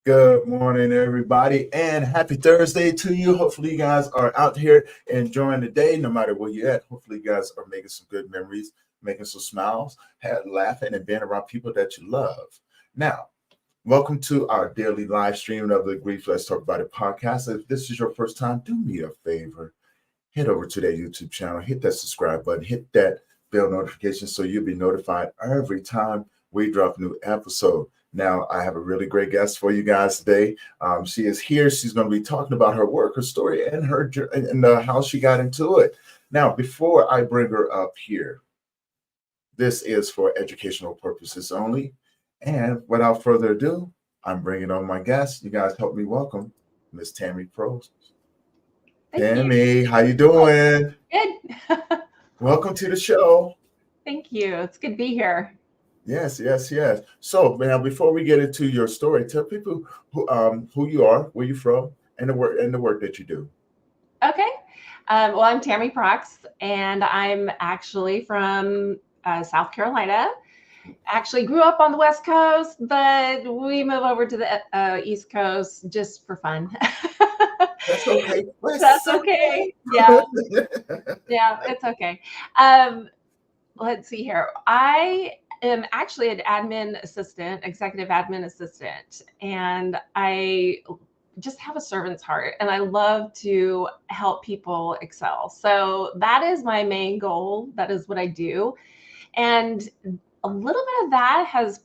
Good morning, everybody, and happy Thursday to you. Hopefully, you guys are out here enjoying the day, no matter where you're at. Hopefully, you guys are making some good memories, making some smiles, laughing, and being around people that you love. Now, welcome to our daily live stream of the Grief Let's Talk About It podcast. If this is your first time, do me a favor. Head over to that YouTube channel, hit that subscribe button, hit that bell notification so you'll be notified every time we drop a new episode. Now, I have a really great guest for you guys today. She is here. She's going to be talking about her work, her story, and how she got into it. Now, before I bring her up here, this is for educational purposes only. And without further ado, I'm bringing on my guest. You guys help me welcome Miss Tami Proksch. Tami, how you doing? Good. Welcome to the show. Thank you. It's good to be here. Yes. So now, before we get into your story, tell people who you are, where you're from, and the work that you do. Okay. Well, I'm Tami Proksch, and I'm actually from South Carolina. Actually grew up on the West Coast, but we moved over to the East Coast just for fun. That's okay. That's okay. Yeah, it's okay. Let's see here. I am actually an executive admin assistant, and I just have a servant's heart, and I love to help people excel. So that is my main goal. That is what I do. And a little bit of that has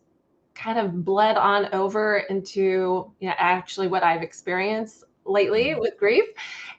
kind of bled on over into, actually what I've experienced lately with grief.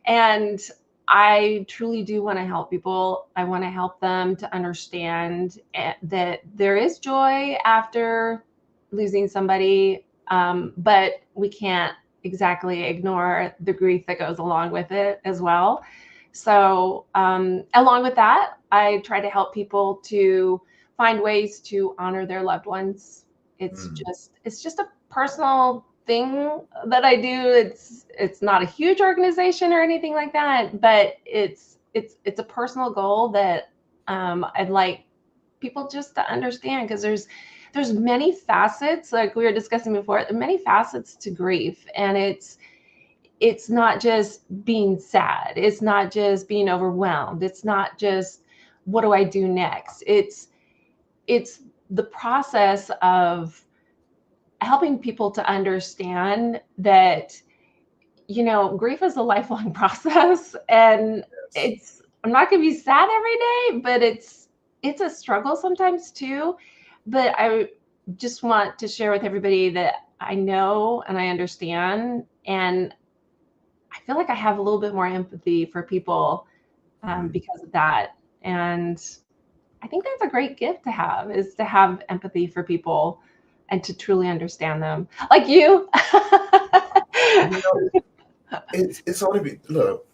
And I truly do want to help people. I want to help them to understand that there is joy after losing somebody, but we can't exactly ignore the grief that goes along with it as well. So along with that, I try to help people to find ways to honor their loved ones. It's just a personal thing that I do. It's not a huge organization or anything like that, but it's a personal goal that I'd like people just to understand, because there's many facets, like we were discussing before, many facets to grief, and it's not just being sad, it's not just being overwhelmed, it's not just what do I do next. It's the process of helping people to understand that, grief is a lifelong process, and I'm not going to be sad every day, but it's a struggle sometimes too. But I just want to share with everybody that I know and I understand, and I feel like I have a little bit more empathy for people because of that. And I think that's a great gift to have, is to have empathy for people and to truly understand them, like you. It's only look.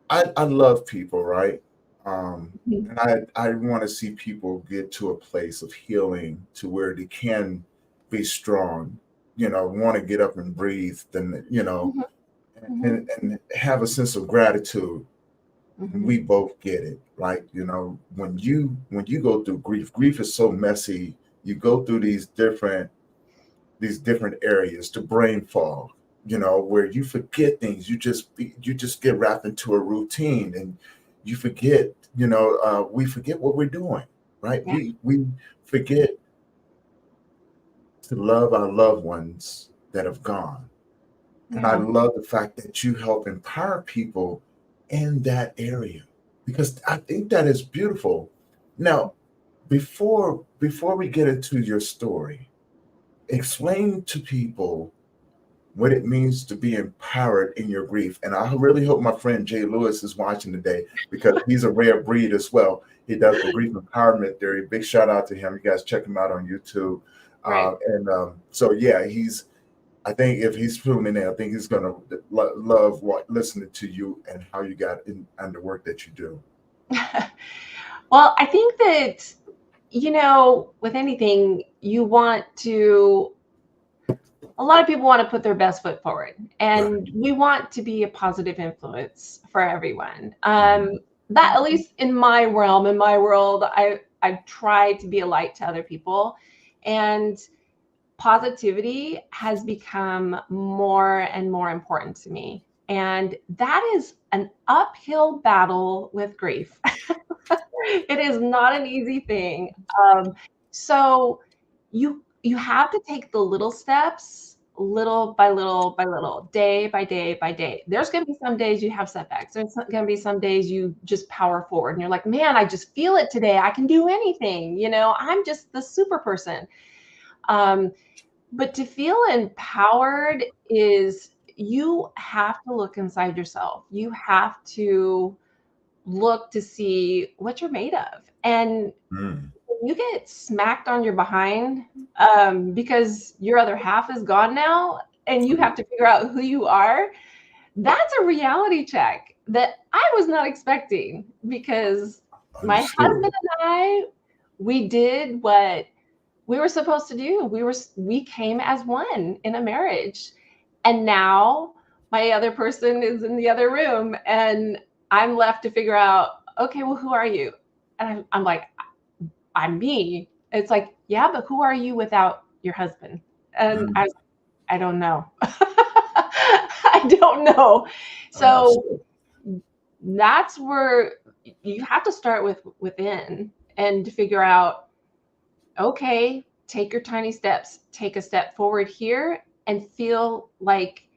I love people, right? And I want to see people get to a place of healing to where they can be strong. Want to get up and breathe, then and have a sense of gratitude. We both get it, right? When you go through grief is so messy. You go through these different areas, the brain fog, where you forget things. You just get wrapped into a routine, and you forget. We forget what we're doing, right? Yeah. We forget to love our loved ones that have gone. And I love the fact that you help empower people in that area, because I think that is beautiful. Now, before we get into your story, explain to people what it means to be empowered in your grief. And I really hope my friend Jay Lewis is watching today, because he's a rare breed as well. He does the grief empowerment theory. Big shout out to him. You guys check him out on YouTube. Right. So yeah, I think if he's tuning in, I think he's going to love listening to you and how you got in and the work that you do. Well, I think that, with anything, a lot of people want to put their best foot forward, and we want to be a positive influence for everyone. That, at least in my realm, in my world, I try to be a light to other people. And positivity has become more and more important to me. And that is an uphill battle with grief. It is not an easy thing. So you have to take the little steps, little by little by little, day by day by day. There's going to be some days you have setbacks. There's going to be some days you just power forward and you're like, man, I just feel it today. I can do anything. I'm just the super person. But to feel empowered is you have to look inside yourself. You have to look to see what you're made of. And Mm. when you get smacked on your behind because your other half is gone now and you have to figure out who you are, that's a reality check that I was not expecting, because my Understood. husband and I, we did what we were supposed to do. We came as one in a marriage. And now my other person is in the other room and I'm left to figure out, okay, well, who are you? And I'm like, I'm me. It's like, yeah, but who are you without your husband? And Mm. I don't know. I don't know. So Absolutely. that's where you have to start within and to figure out, okay, take your tiny steps, take a step forward here and feel like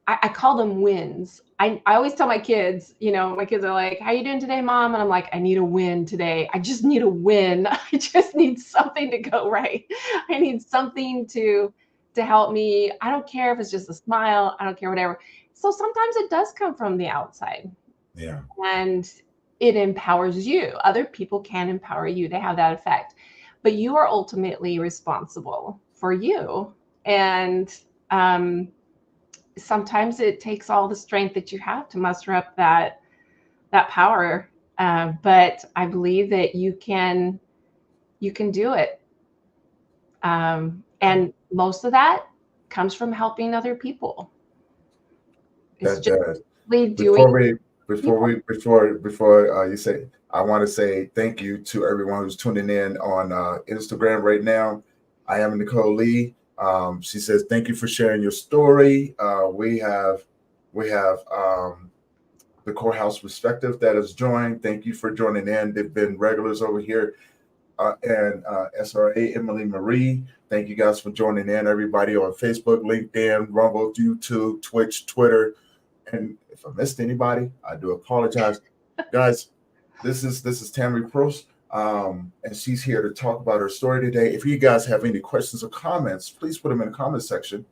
I call them wins. I always tell my kids, my kids are like, how you doing today, mom? And I'm like, I need a win today. I just need a win. I just need something to go right. I need something to help me. I don't care if it's just a smile. I don't care, whatever. So sometimes it does come from the outside Yeah. and it empowers you. Other people can empower you. They have that effect. But you are ultimately responsible for you. And sometimes it takes all the strength that you have to muster up that power. But I believe that you can do it. And most of that comes from helping other people. It's That just does. really doing Before people. you say, I want to say thank you to everyone who's tuning in on Instagram right now. I am Nicole Lee. She says thank you for sharing your story. We have the Courthouse Perspective that has joined. Thank you for joining in. They've been regulars over here. And SRA Emily Marie. Thank you guys for joining in. Everybody on Facebook, LinkedIn, Rumble, YouTube, Twitch, Twitter. And if I missed anybody, I do apologize. Guys, this is Tami Proksch, and she's here to talk about her story today. If you guys have any questions or comments, please put them in the comment section.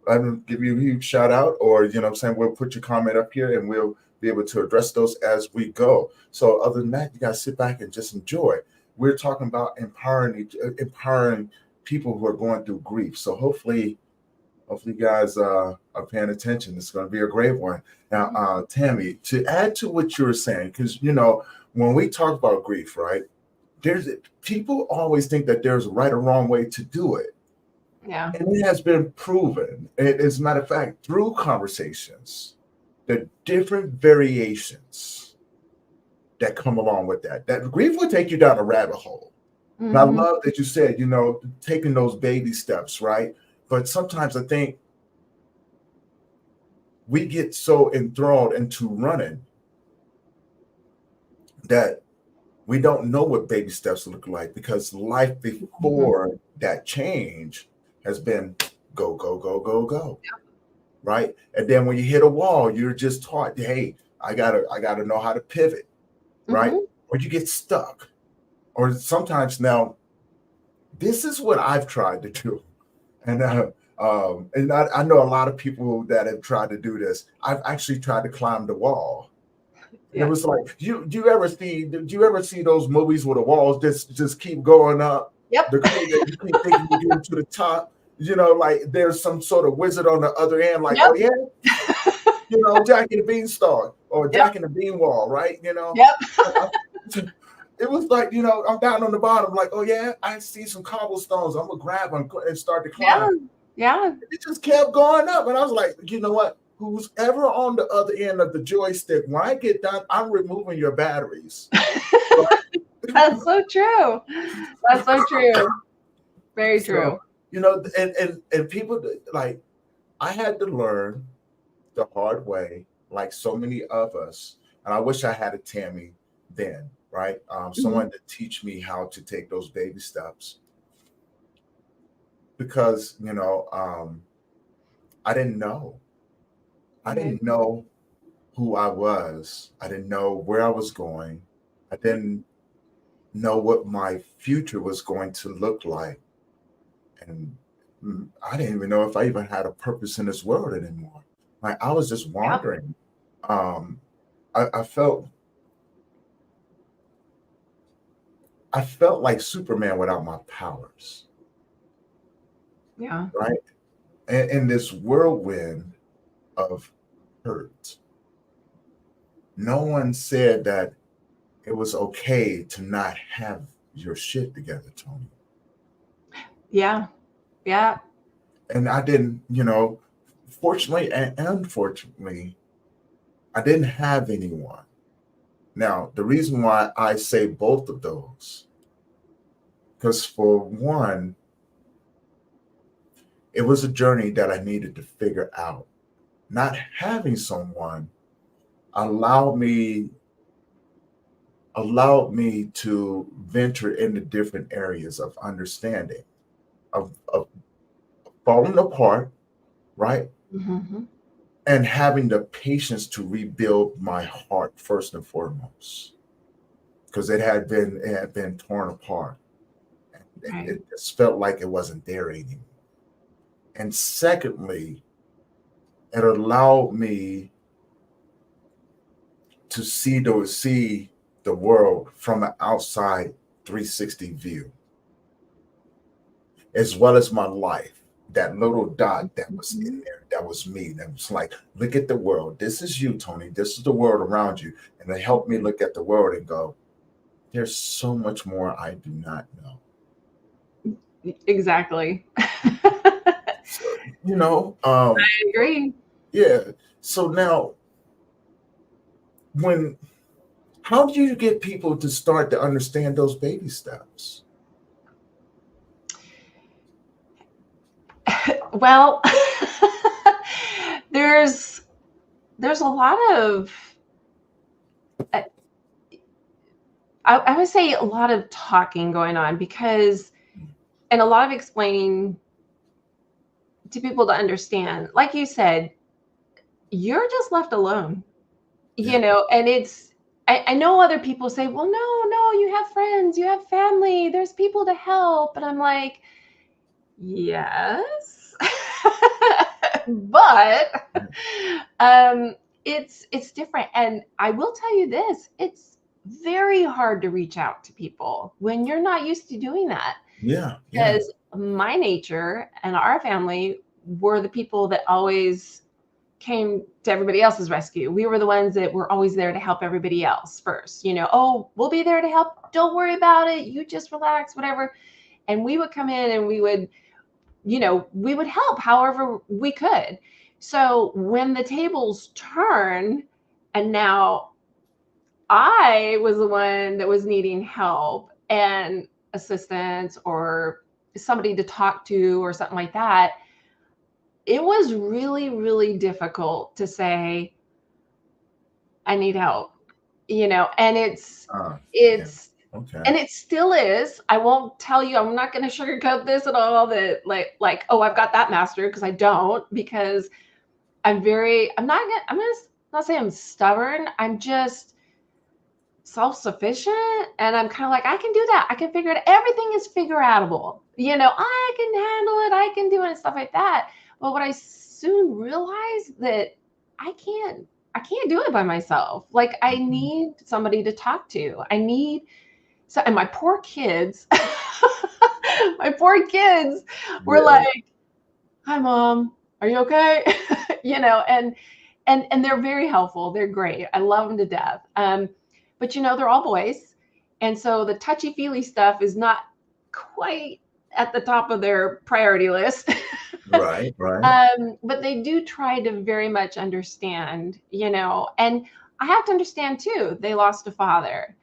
I will give you a huge shout out, or we'll put your comment up here and we'll be able to address those as we go. So other than that, you guys sit back and just enjoy. We're talking about empowering people who are going through grief. So hopefully you guys are paying attention. It's going to be a great one. Now, Tami, to add to what you were saying, because when we talk about grief, right, people always think that there's a right or wrong way to do it. Yeah. And it has been proven, as a matter of fact, through conversations, the different variations that come along with that. That grief will take you down a rabbit hole. And I love that you said, taking those baby steps, right? But sometimes I think we get so enthralled into running that we don't know what baby steps look like, because life before that change has been go, go, go, go, go. Yeah. Right. And then when you hit a wall, you're just taught, hey, I gotta know how to pivot. Right. Or you get stuck. Or sometimes now, this is what I've tried to do. And I know a lot of people that have tried to do this. I've actually tried to climb the wall. And it Yeah. was like, do you ever see those movies where the walls just keep going up? Yep. You keep thinking you're getting to the top. Like there's some sort of wizard on the other end, like, Yep. oh yeah, Jack and the Beanstalk or Yep. Jack and the Bean Wall, right? Yep. It was like, I'm down on the bottom, like, oh yeah, I see some cobblestones. I'm gonna grab them and start to climb. Yeah. It just kept going up, and I was like, you know what? Who's ever on the other end of the joystick, when I get done, I'm removing your batteries. That's so true. That's so true. Very true. You know, and people like I had to learn the hard way, like so many of us. And I wish I had a Tammy then, right? Mhm. Someone to teach me how to take those baby steps because I didn't know. I Right. didn't know who I was. I didn't know where I was going. I didn't know what my future was going to look like. And I didn't even know if I even had a purpose in this world anymore. Like I was just Yeah. wandering. Um, I felt like Superman without my powers, Yeah. right? And in this whirlwind of hurt, no one said that it was okay to not have your shit together, Tony. Yeah. Yeah. And I didn't, fortunately and unfortunately, I didn't have anyone. Now, the reason why I say both of those, because for one, it was a journey that I needed to figure out. Not having someone allowed me allowed me to venture into different areas of understanding, of falling apart, right? Mhm. And having the patience to rebuild my heart first and foremost, because it had been torn apart. And Right. it just felt like it wasn't there anymore. And secondly, it allowed me to see the world from an outside 360 view, as well as my life. That little dot that was in Mhm. there, that was me. That was like, look at the world. This is you, Tony. This is the world around you. And it helped me look at the world and go, there's so much more I do not know. Exactly. So, you know, um, I agree. yeah. So now, when how do you get people to start to understand those baby steps? Well, there's there's a lot of I, I would say a lot of talking going on because and a lot of explaining to people to understand. Like you said, you're just left alone, Yeah. and I know other people say, well, no, you have friends, you have family, there's people to help. And I'm like, yes. But um it's different. And I will tell you this, it's very hard to reach out to people when you're not used to doing that. Yeah. Yeah. Because my nature and our family were the people that always came to everybody else's rescue. We were the ones that were always there to help everybody else first. Oh, we'll be there to help. Don't worry about it. You just relax, whatever. And we would come in and we would help however we could. So when the tables turn and now I was the one that was needing help and assistance or somebody to talk to or something like that, it was really, really difficult to say, I need help, and Yeah. it's, Okay. and it still is. I won't tell you, I'm not going to sugarcoat this at all that oh, I've got that mastered because I don't, because I'm not saying I'm stubborn. I'm just self-sufficient, and I'm kind of like, I can do that. I can figure it. Everything is figure outable. I can handle it. I can do it and stuff like that. But what I soon realized that I can't I can't do it by myself. Like I Mhm. need somebody to talk to. And my poor kids, my poor kids were Yeah. like, "Hi, mom. Are you okay?" And they're very helpful. They're great. I love them to death. But they're all boys, and so the touchy feely stuff is not quite at the top of their priority list. Right. Right. But they do try to very much understand, and I have to understand too. They lost a father,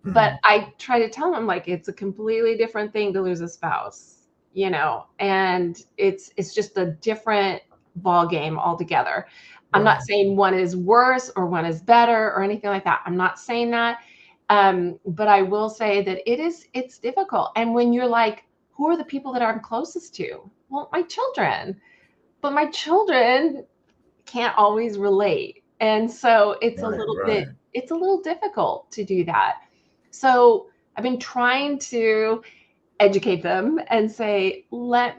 but Mhm. I try to tell them like it's a completely different thing to lose a spouse. and it's just a different ball game altogether. I'm Right. not saying one is worse or one is better or anything like that. I'm not saying that. But I will say that it's difficult. And when you're like, who are the people that I'm closest to? Well, my children. But my children can't always relate. And so Right. it's a little difficult to do that. So I've been trying to educate them and say, let's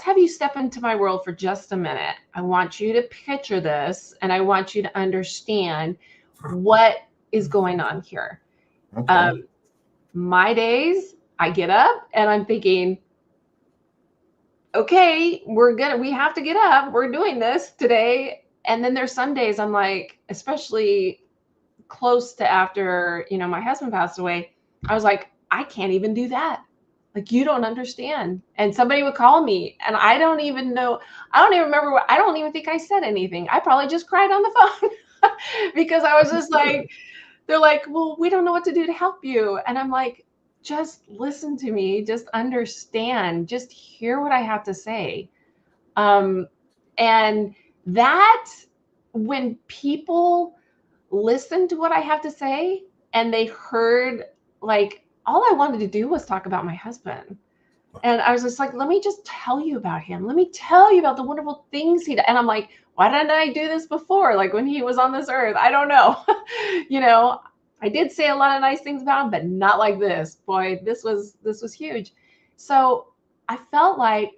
have you step into my world for just a minute. I want you to picture this and I want you to understand what is going on here. Okay. My days, I get up and I'm thinking, okay, we have to get up. We're doing this today. And then there's some days I'm like, especially close to after, my husband passed away, I was like, I can't even do that. Like, you don't understand. And somebody would call me and I don't even know. I don't even remember I don't even think I said anything. I probably just cried on the phone because I was just like, they're like, well, we don't know what to do to help you. And I'm like, just listen to me, just understand, just hear what I have to say. Um, and that when people listen to what I have to say and they heard, like, all I wanted to do was talk about my husband. And I was just like, let me just tell you about him. Let me tell you about the wonderful things he did. And I'm like, why didn't I do this before? Like when he was on this earth, I don't know. I did say a lot of nice things about him, but not like this. Boy, this was huge. So I felt like,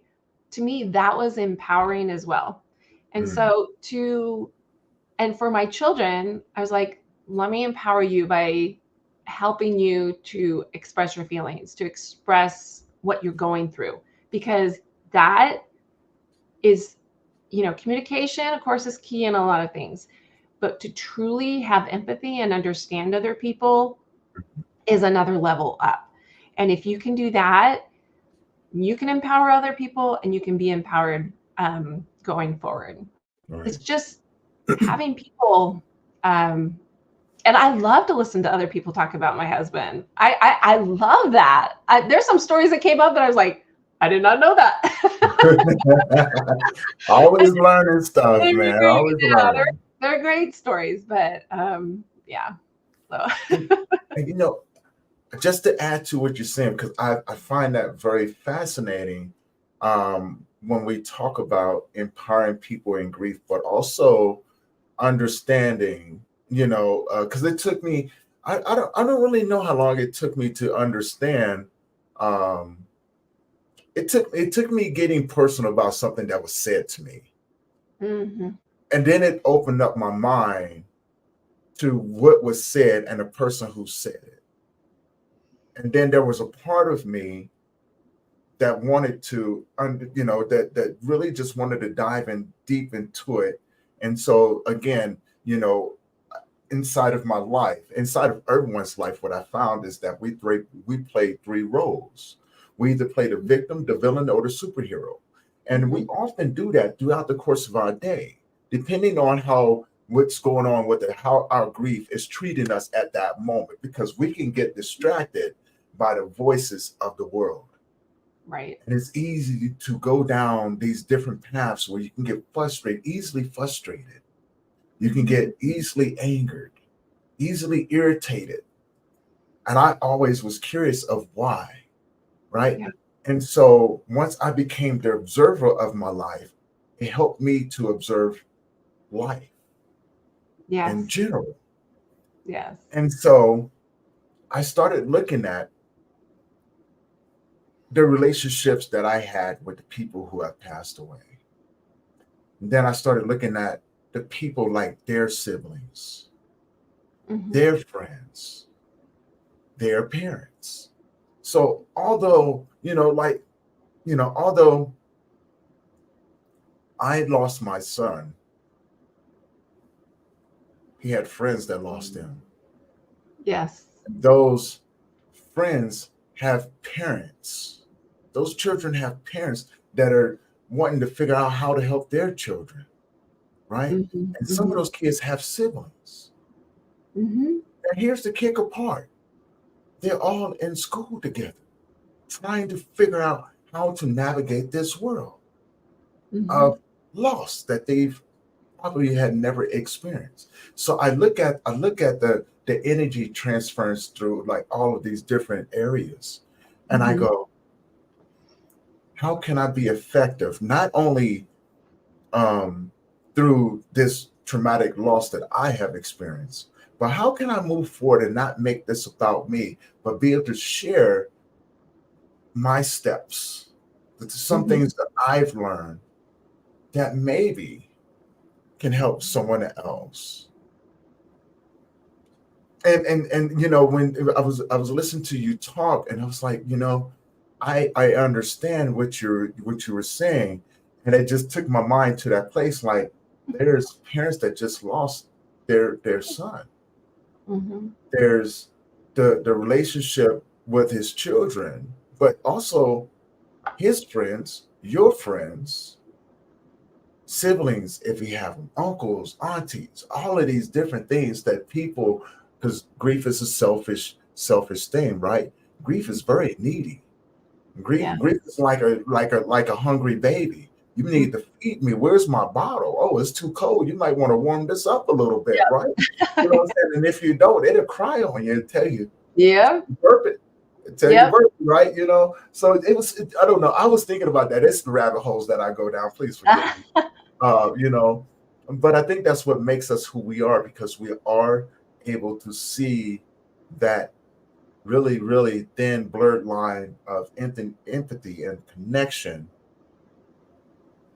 to me, that was empowering as well. And Mm. and for my children, I was like, let me empower you by helping you to express your feelings, to express what you're going through, because that is, communication, of course, is key in a lot of things, but to truly have empathy and understand other people is another level up. And if you can do that, you can empower other people and you can be empowered going forward. It's Right. just having people. And I love to listen to other people talk about my husband. I love that. There's some stories that came up that I was like, I did not know that. Always learning stuff, They're man. very, Always yeah, learning. they're great stories, but yeah. So And, and just to add to what you're saying, because I find that very fascinating when we talk about empowering people in grief, but also understanding, because it took me, I don't really know how long it took me to understand. Um, it took me getting personal about something that was said to me. mhm. And then it opened up my mind to what was said and the person who said it. And then there was a part of me that wanted to, that really just wanted to dive in deep into it. And so again, inside of my life, inside of everyone's life, what I found is that we play three roles. We either play the victim, the villain, or the superhero. And we Mhm. often do that throughout the course of our day, depending on how what's going on with it, how our grief is treating us at that moment, because we can get distracted by the voices of the world. Right. And it's easy to go down these different paths where you can get easily frustrated. You can Mhm. get easily angered, easily irritated. And I always was curious of why, right? Yeah. And so once I became the observer of my life, it helped me to observe life in Yes. general. Yes. And so I started looking at the relationships that I had with the people who have passed away. And then I started looking at the people like their siblings, Mhm. their friends, their parents. So although, although I lost my son, he had friends that lost him. Yes. Those friends have parents. Those children have parents that are wanting to figure out how to help their children, right? Mhm. And some of Mhm. those kids have siblings. Mhm. And here's the kicker part, they're all in school together. trying to figure out how to navigate this world Mm-hmm. of loss that they've probably had never experienced. So I look at the energy transference through like all of these different areas, and I Mm-hmm. go, how can I be effective not only um, through this traumatic loss that I have experienced, but how can I move forward and not make this about me, but be able to share my steps, some Mm-hmm. things that I've learned that maybe can help someone else. And when I was listening to you talk, and I was like, I understand what you were saying, and it just took my mind to that place. Like, there's parents that just lost their son. Mm-hmm. There's the relationship with his children, but also his friends, your friends, siblings, if you have them, uncles, aunties, all of these different things that people, because grief is a selfish thing, right? Grief is very needy. Yeah. Grief is like a hungry baby. You need to feed me. Where's my bottle? Oh, it's too cold. You might want to warm this up a little bit, right? You know what I'm saying? And if you don't, it'll cry on you and tell you, Yep. burp it. Tell you Yep. burp it, right? So I don't know. I was thinking about that. It's the rabbit holes that I go down. Please forgive me. uh, you know, but I think that's what makes us who we are, because we are able to see that really, really thin, blurred line of empathy and connection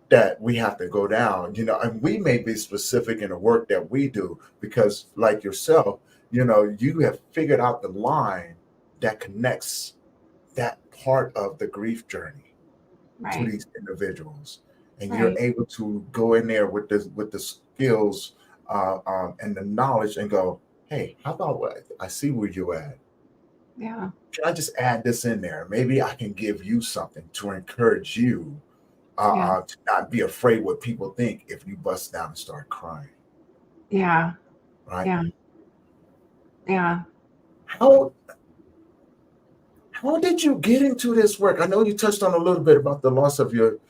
that we have to go down. And we may be specific in the work that we do because, like yourself, you have figured out the line that connects that part of the grief journey to Right. these individuals, and you're Right. able to go in there with the skills and the knowledge and go, hey, how about what I see where you're at? Yeah. Can I just add this in there? Maybe I can give you something to encourage you Yeah. to not be afraid what people think if you bust down and start crying, Yeah. right? Yeah. Yeah. How how did you get into this work? I know you touched on a little bit about the loss of your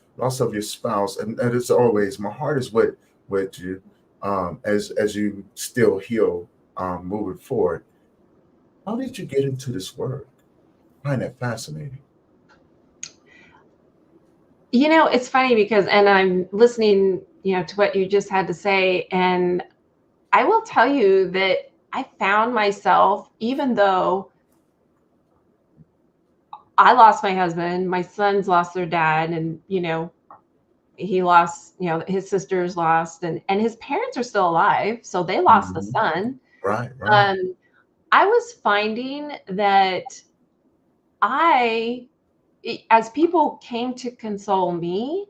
spouse, and as always, my heart is with you as you still heal, moving forward. How did you get into this work? I find that fascinating. It's funny because, and I'm listening, to what you just had to say, and I will tell you that I found myself, even though I lost my husband, my sons lost their dad, and he lost, his sisters lost, and his parents are still alive, so they lost the Mhm. son. Right, right. Um, I was finding that as people came to console me,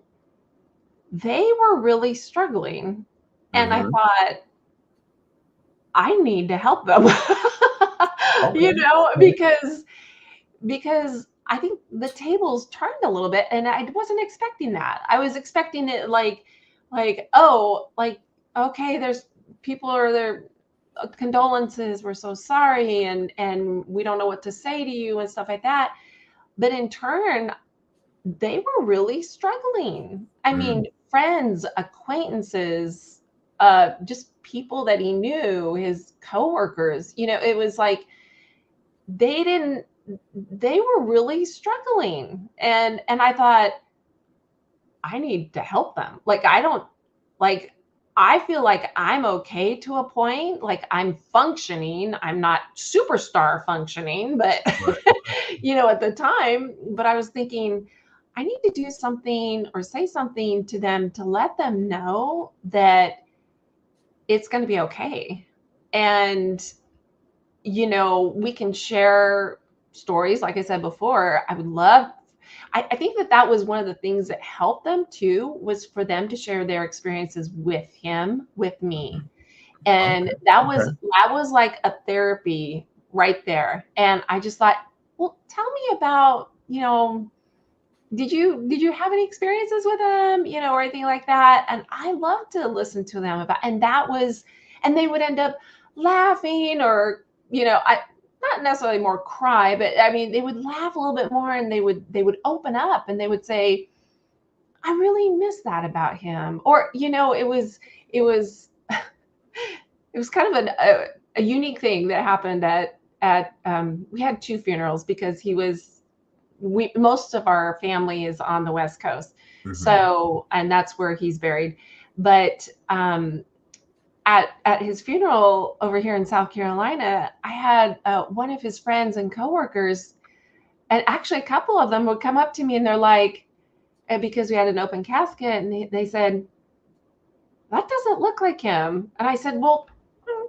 they were really struggling, and I Hmm. thought, I need to help them, Okay. Okay. because I think the tables turned a little bit, and I wasn't expecting that. I was expecting it oh, like, okay, there's people are there, condolences, we're so sorry, and we don't know what to say to you and stuff like that. But in turn, they were really struggling. I Mm. mean, friends, acquaintances, just people that he knew, his coworkers, it was like they didn't they were really struggling. And I thought, I need to help them. Like, I don't like I feel like I'm okay to a point. Like, I'm functioning. I'm not superstar functioning, but Right. at the time, but I was thinking, I need to do something or say something to them to let them know that it's going to be okay. And we can share stories. Like I said before, I would love, I think that was one of the things that helped them too, was for them to share their experiences with him, with me. Mhm. And Okay. Okay. that was like a therapy right there. And I just thought, well, tell me about, did you have any experiences with them, or anything like that? And I love to listen to them about, and they would end up laughing, or, I. not necessarily more cry, but I mean, they would laugh a little bit more, and they would open up, and they would say, I really miss that about him. Or, it was it was kind of a unique thing that happened at we had two funerals because we most of our family is on the West Coast. Mhm. So, and that's where he's buried. But at his funeral over here in South Carolina, I had one of his friends and coworkers, and actually a couple of them would come up to me and they're like, because we had an open casket, and they said, that doesn't look like him. And I said, well, the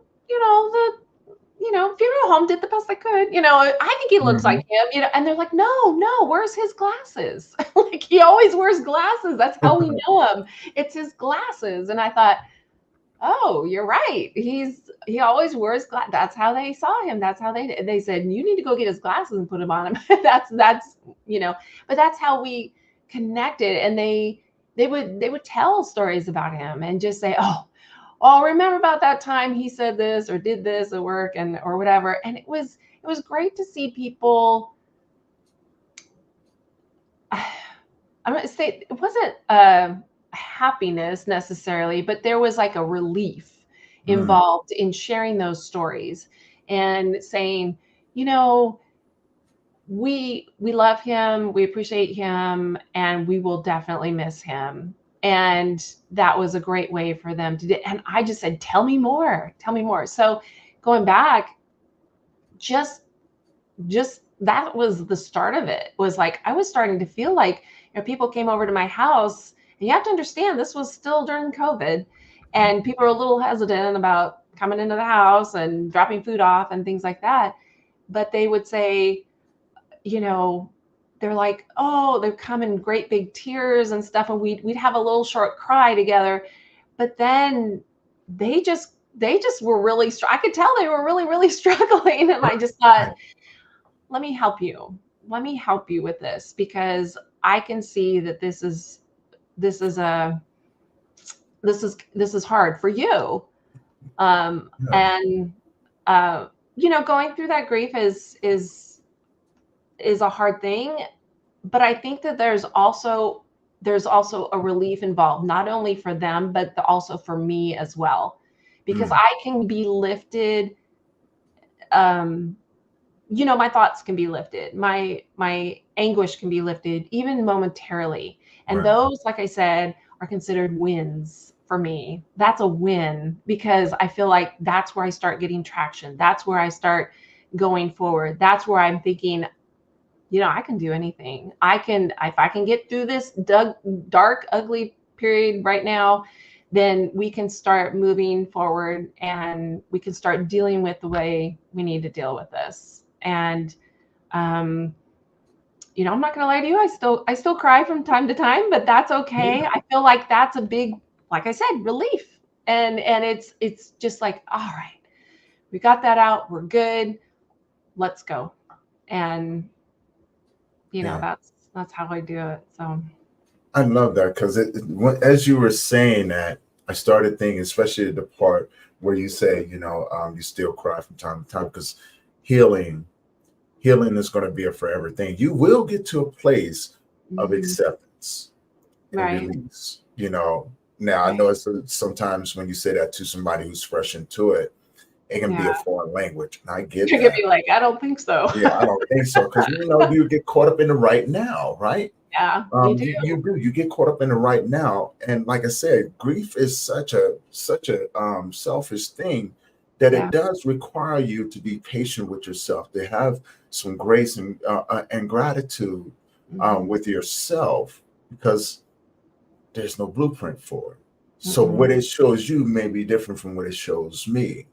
funeral home did the best they could. I think he looks like Mhm. him. And they're like, no, no, where's his glasses? Like, he always wears glasses. That's how we know him. It's his glasses. And I thought, oh, you're right. He always wears glasses. That's how they saw him. That's how they said, you need to go get his glasses and put them on him. But that's how we connected. And they would tell stories about him and just say, oh, remember about that time he said this or did this at work or whatever. And it was great to see people. I'm going to say it wasn't happiness necessarily, but there was like a relief Mm. involved in sharing those stories and saying, you know, we love him, we appreciate him, and we will definitely miss him. And that was a great way for them to do. And I just said, tell me more, tell me more. So going back, just that was the start of it. Was like I was starting to feel like, people came over to my house, and you have to understand this was still during COVID, and people were a little hesitant about coming into the house and dropping food off and things like that. But they would say, you know, they're like, oh, they'd come in great big tears and stuff, and we'd have a little short cry together. But then they just were really I could tell they were really, really struggling. And I just thought, Right. let me help you. Let me help you with this, because I can see that this is a this is hard for you. Yeah. And going through that grief is a hard thing, but I think that there's also a relief involved, not only for them, but also for me as well, because Mm. I can be lifted. Um, my thoughts can be lifted, my anguish can be lifted even momentarily, and Right. those, like I said, are considered wins for me. That's a win, because I feel like that's where I start getting traction, that's where I start going forward, that's where I'm thinking, I can do anything. If I can get through this dark, ugly period right now, then we can start moving forward, and we can start dealing with the way we need to deal with this. And, um, I'm not going to lie to you. I still cry from time to time, but that's okay. Yeah. I feel like that's a big, like I said, relief. And it's just like, all right, we got that out. We're good. Let's go. And Yeah. that's how I do it. So I love that because as you were saying that, I started thinking, especially the part where you say, you still cry from time to time because healing, healing is going to be a forever thing. You will get to a place of mhm, acceptance and right, release. Now I right. know sometimes when you say that to somebody who's fresh into it, it can Yeah. be a foreign language, and I get You're gonna that. be like, I don't think so. Yeah, I don't think so because you get caught up in the right now, right? Yeah, you do. You get caught up in the right now, and like I said, grief is such a selfish thing that it Yeah. does require you to be patient with yourself, to have some grace and gratitude Mhm, with yourself, because there's no blueprint for it. So what mm-mm. it shows you may be different from what it shows me,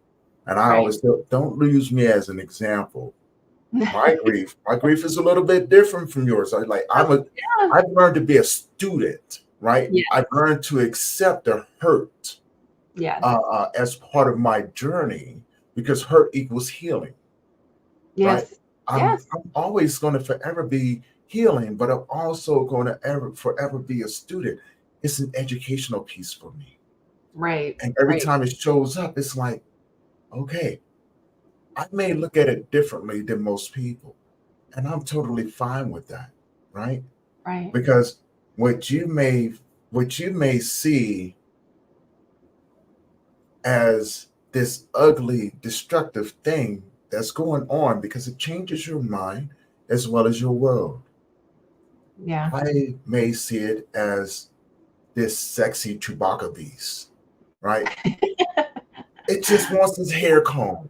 and I Right. always don't use me as an example. My grief is a little bit different from yours. Yeah. I've learned to be a student, right? Yes. I've learned to accept the hurt Yes. as part of my journey, because hurt equals healing, right? Yes. I'm Yes. I'm always going to forever be healing, but I'm also going to ever forever be a student. It's an educational piece for me, Right. and every Right. time it shows up, it's like, okay, I may look at it differently than most people, and I'm totally fine with that, right? Right. Because what you may see as this ugly, destructive thing that's going on because it changes your mind as well as your world. Yeah. I may see it as this sexy Chewbacca beast, right? It just wants his hair combed.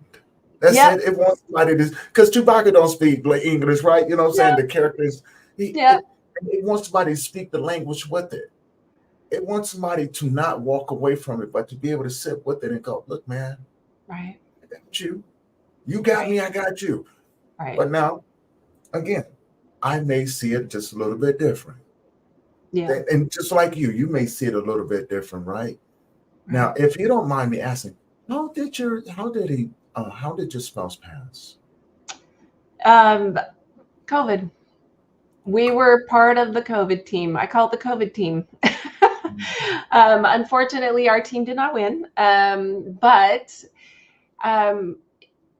That's Yep. it. It wants somebody to, because Chewbacca don't speak like English, right? You know what I'm saying? Yep. The characters, Yep. it wants somebody to speak the language with it. It wants somebody to not walk away from it, but to be able to sit with it and go, look, man, Right. I got you. You got Right. me, I got you. Right. But now, again, I may see it just a little bit different. Yeah. And just like you may see it a little bit different, right? Right. Now, if you don't mind me asking, how did your spouse pass? Um, COVID. We were part of the COVID team. I call it the COVID team. Unfortunately, our team did not win. But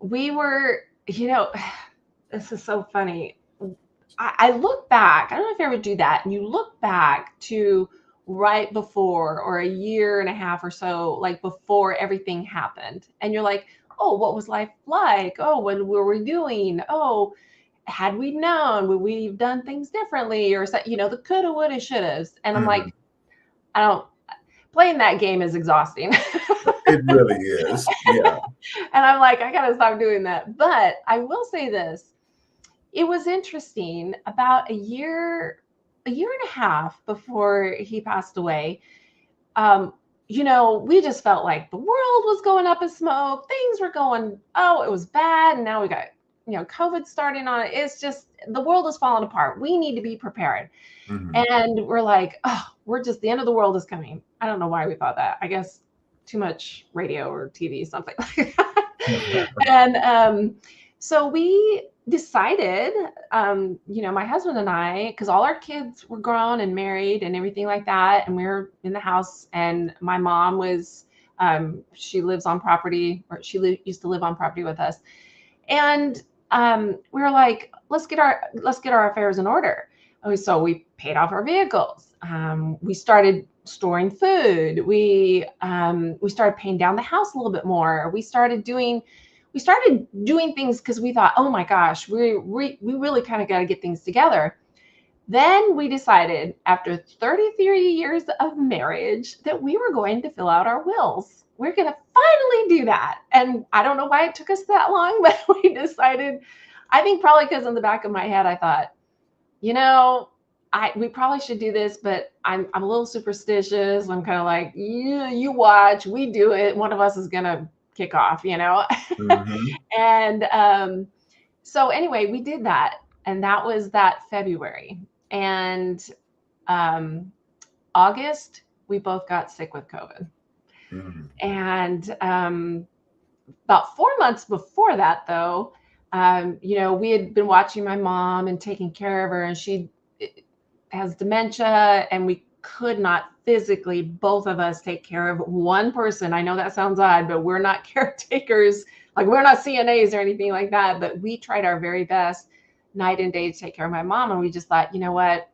we were, this is so funny. I look back, I don't know if you ever do that, and you look back to right before or a year and a half or so, like before everything happened. And you're like, oh, what was life like? Oh, what were we doing? Oh, had we known, would we have done things differently? Or, the coulda, woulda, shouldas. And I'm Mhm. like, I don't, playing that game is exhausting. It really is. Yeah. And I'm like, I gotta stop doing that. But I will say this. It was interesting. About a year and a half before he passed away, um, we just felt like the world was going up in smoke. Things were going, oh, it was bad. And now we got, COVID starting on it. It's just, the world is falling apart. We need to be prepared. Mhm. And we're like, oh, the end of the world is coming. I don't know why we thought that. I guess too much radio or TV, something like that. And so we decided, my husband and I, because all our kids were grown and married and everything like that, and we were in the house, and my mom was, she lives on property, or used to live on property with us, and we were like, let's get our affairs in order. So we paid off our vehicles. We started storing food. We started paying down the house a little bit more. We started doing things because we thought, oh my gosh, we really kind of got to get things together. Then we decided, after 33 years of marriage, that we were going to fill out our wills. We're going to finally do that. And I don't know why it took us that long, but we decided, I think probably because in the back of my head, I thought, we probably should do this, but I'm a little superstitious. I'm kind of like, you watch, we do it. One of us is going to kick off. Mhm. And so anyway, we did that. And that was that February. And August, we both got sick with COVID. Mhm. And about 4 months before that, though, we had been watching my mom and taking care of her, and she has dementia, and we could not physically, both of us, take care of one person. I know that sounds odd, but we're not caretakers. Like, we're not CNAs or anything like that, but we tried our very best night and day to take care of my mom. And we just thought, you know what,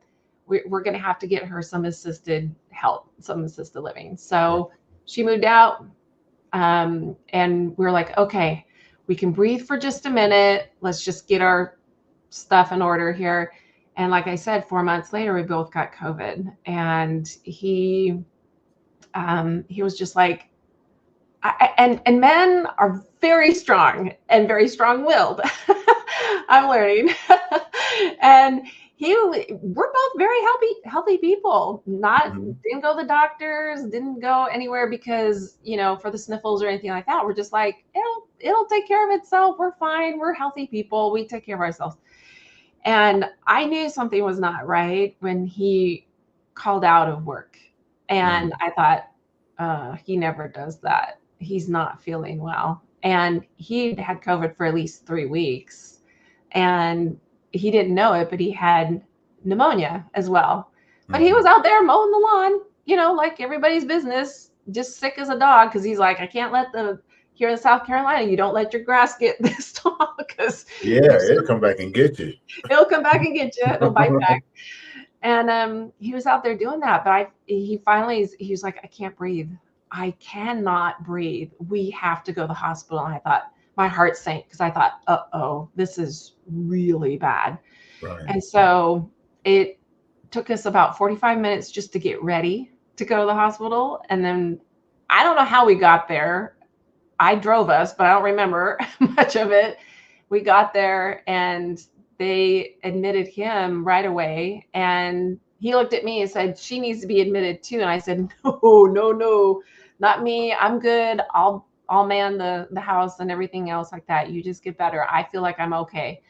we're going to have to get her some assisted help, some assisted living. So she moved out, and we were like, okay, we can breathe for just a minute. Let's just get our stuff in order here. And like I said, 4 months later, we both got COVID, and he was just like, and men are very strong and very strong-willed. I'm learning, and we're both very healthy people. Not Mhm. Didn't go to the doctors, didn't go anywhere because for the sniffles or anything like that. We're just like, it'll take care of itself. We're fine. We're healthy people. We take care of ourselves. And I knew something was not right when he called out of work. And Mhm. I thought, he never does that. He's not feeling well. And he'd had COVID for at least 3 weeks. And he didn't know it, but he had pneumonia as well. But he was Mhm. out there mowing the lawn, like everybody's business, just sick as a dog, because he's like, I can't let the here in South Carolina, you don't let your grass get this tall because Yeah, it'll come back and get you. it'll come back and get you. It'll bite back. And he was out there doing that, but he was like, I can't breathe. I cannot breathe. We have to go to the hospital. And I thought, my heart sank because I thought, uh-oh, this is really bad. Right. And so it took us about 45 minutes just to get ready to go to the hospital. And then I don't know how we got there. I drove us, but I don't remember much of it. We got there and they admitted him right away. And he looked at me and said, she needs to be admitted too. And I said, no, not me. I'm good. I'll man the house and everything else like that. You just get better. I feel like I'm okay.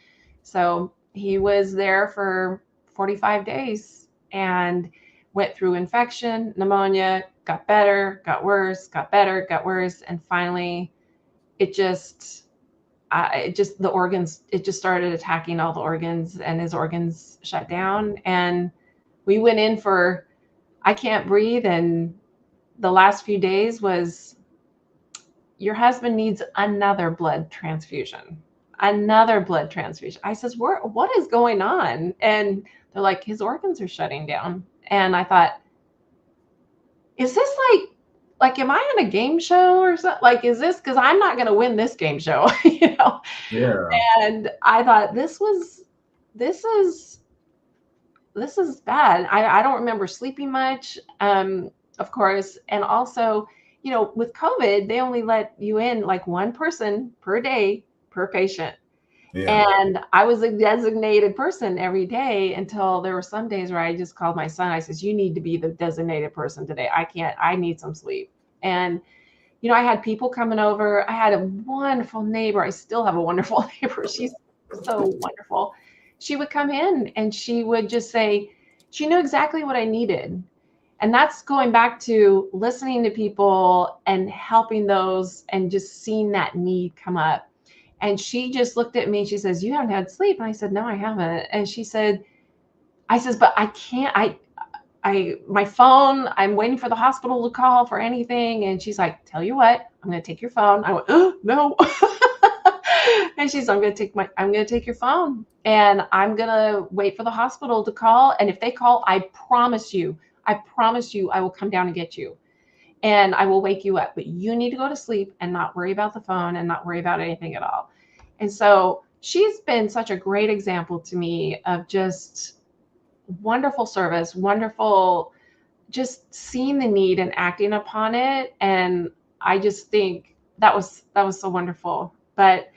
So he was there for 45 days and went through infection, pneumonia, got better, got worse, got better, got worse. And finally it just the organs, it just started attacking all the organs and his organs shut down. And we went in for, I can't breathe. And the last few days was, your husband needs another blood transfusion. I says, what is going on? And they're like, his organs are shutting down. And I thought, is this like, am I on a game show or something? Like, is this, because I'm not going to win this game show, you know? Yeah. And I thought this is bad. I don't remember sleeping much, of course. And also, you know, with COVID, they only let you in like one person per day per patient. Yeah. And I was a designated person every day until there were some days where I just called my son. I says, you need to be the designated person today. I need some sleep. And, you know, I had people coming over. I had a wonderful neighbor. I still have a wonderful neighbor. She's so wonderful. She would come in and she would just say, she knew exactly what I needed. And that's going back to listening to people and helping those and just seeing that need come up. And she just looked at me. She says, you haven't had sleep. And I said, no, I haven't. And she said, I says, but I can't, my phone, I'm waiting for the hospital to call for anything. And she's like, tell you what, I'm going to take your phone. I went, oh, no. And she's, I'm going to take your phone and I'm going to wait for the hospital to call. And if they call, I promise you, I will come down and get you. And I will wake you up, but you need to go to sleep and not worry about the phone and not worry about anything at all. And so she's been such a great example to me of just wonderful service, wonderful, just seeing the need and acting upon it. And I just think that was so wonderful. But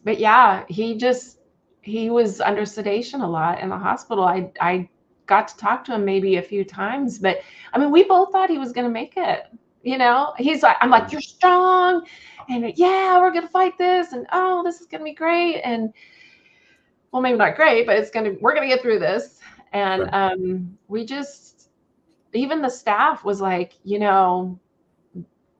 yeah, he was under sedation a lot in the hospital. I got to talk to him maybe a few times, but I mean, we both thought he was going to make it. You know, he's like, I'm like, you're strong, and yeah, we're going to fight this, and oh, this is going to be great. And well, maybe not great, but we're going to get through this. And we just, even the staff was like, you know,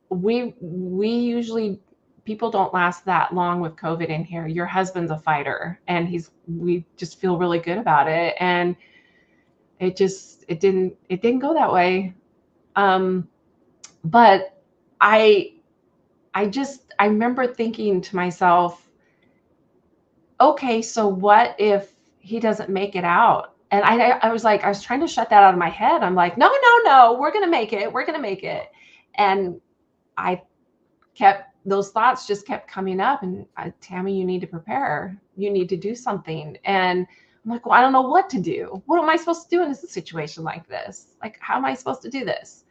we usually, people don't last that long with COVID in here. Your husband's a fighter, and we just feel really good about it. And it didn't go that way. But I remember thinking to myself, okay, so what if he doesn't make it out? And I was trying to shut that out of my head. I'm like, no, we're going to make it. And those thoughts just kept coming up, and Tami, you need to prepare. You need to do something. And I'm like, well, I don't know what to do. What am I supposed to do in a situation like this? Like, how am I supposed to do this?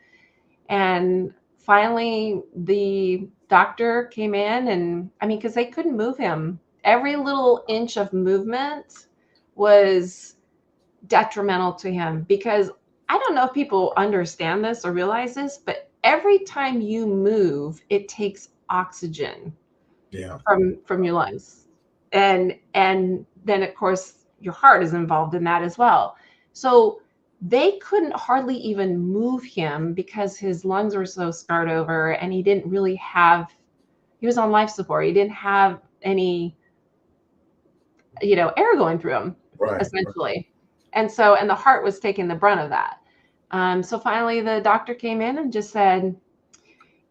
And finally, the doctor came in, and I mean, because they couldn't move him. Every little inch of movement was detrimental to him, because I don't know if people understand this or realize this, but every time you move, it takes oxygen from your lungs. And then, of course, your heart is involved in that as well. So they couldn't hardly even move him because his lungs were so scarred over, and he was on life support. He didn't have any, air going through him, essentially. And the heart was taking the brunt of that. So finally the doctor came in and just said,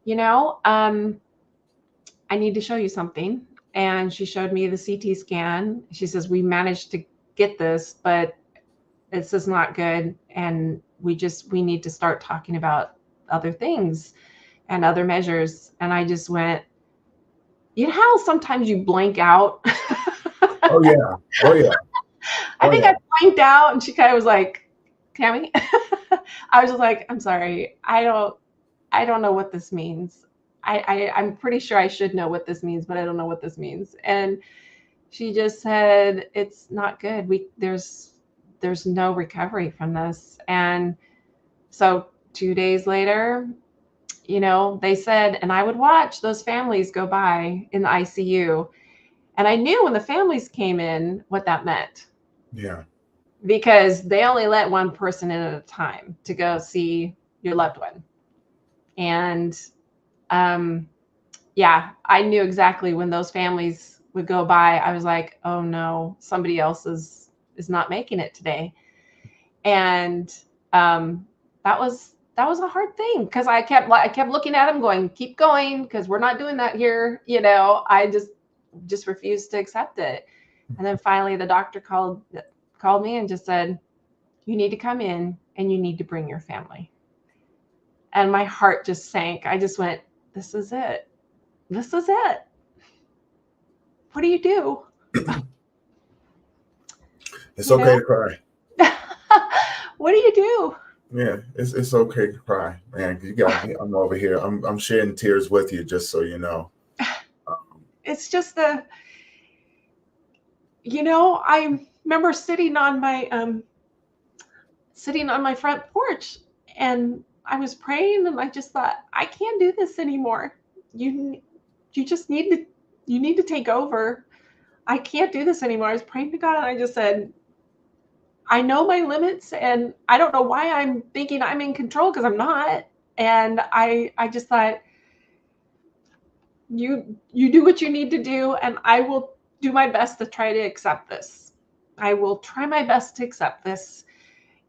you know, I need to show you something. And she showed me the CT scan. She says, we managed to get this, but this is not good. And we need to start talking about other things and other measures. And I just went, you know how sometimes you blank out? Oh yeah. Oh yeah. I Oh think yeah. I blanked out, and she kind of was like, Tami, I was just like, I'm sorry. I don't know what this means. I'm pretty sure I should know what this means, but I don't know what this means. And she just said, it's not good. There's no recovery from this. And so 2 days later, you know, they said, and I would watch those families go by in the ICU. And I knew when the families came in what that meant, Yeah. because they only let one person in at a time to go see your loved one. And um, yeah, I knew exactly when those families would go by. I was like, oh no, somebody else is not making it today. And that was a hard thing, because I kept looking at him going, keep going, because we're not doing that here. You know, I just refused to accept it. And then finally the doctor called me and just said, you need to come in and you need to bring your family. And my heart just sank. I just went, this is it. This is it. What do you do? It's You okay to know? cry. What do you do? Yeah, it's okay to cry, man. You got me. I'm over here. I'm shedding tears with you, just so you know. Um, It's just I remember sitting on my front porch, and I was praying, and I just thought, I can't do this anymore. You you just need to take over. I can't do this anymore. I was praying to God, and I just said, I know my limits, and I don't know why I'm thinking I'm in control, because I'm not. And I just thought, you do what you need to do, and I will do my best to try to accept this. I will try my best to accept this.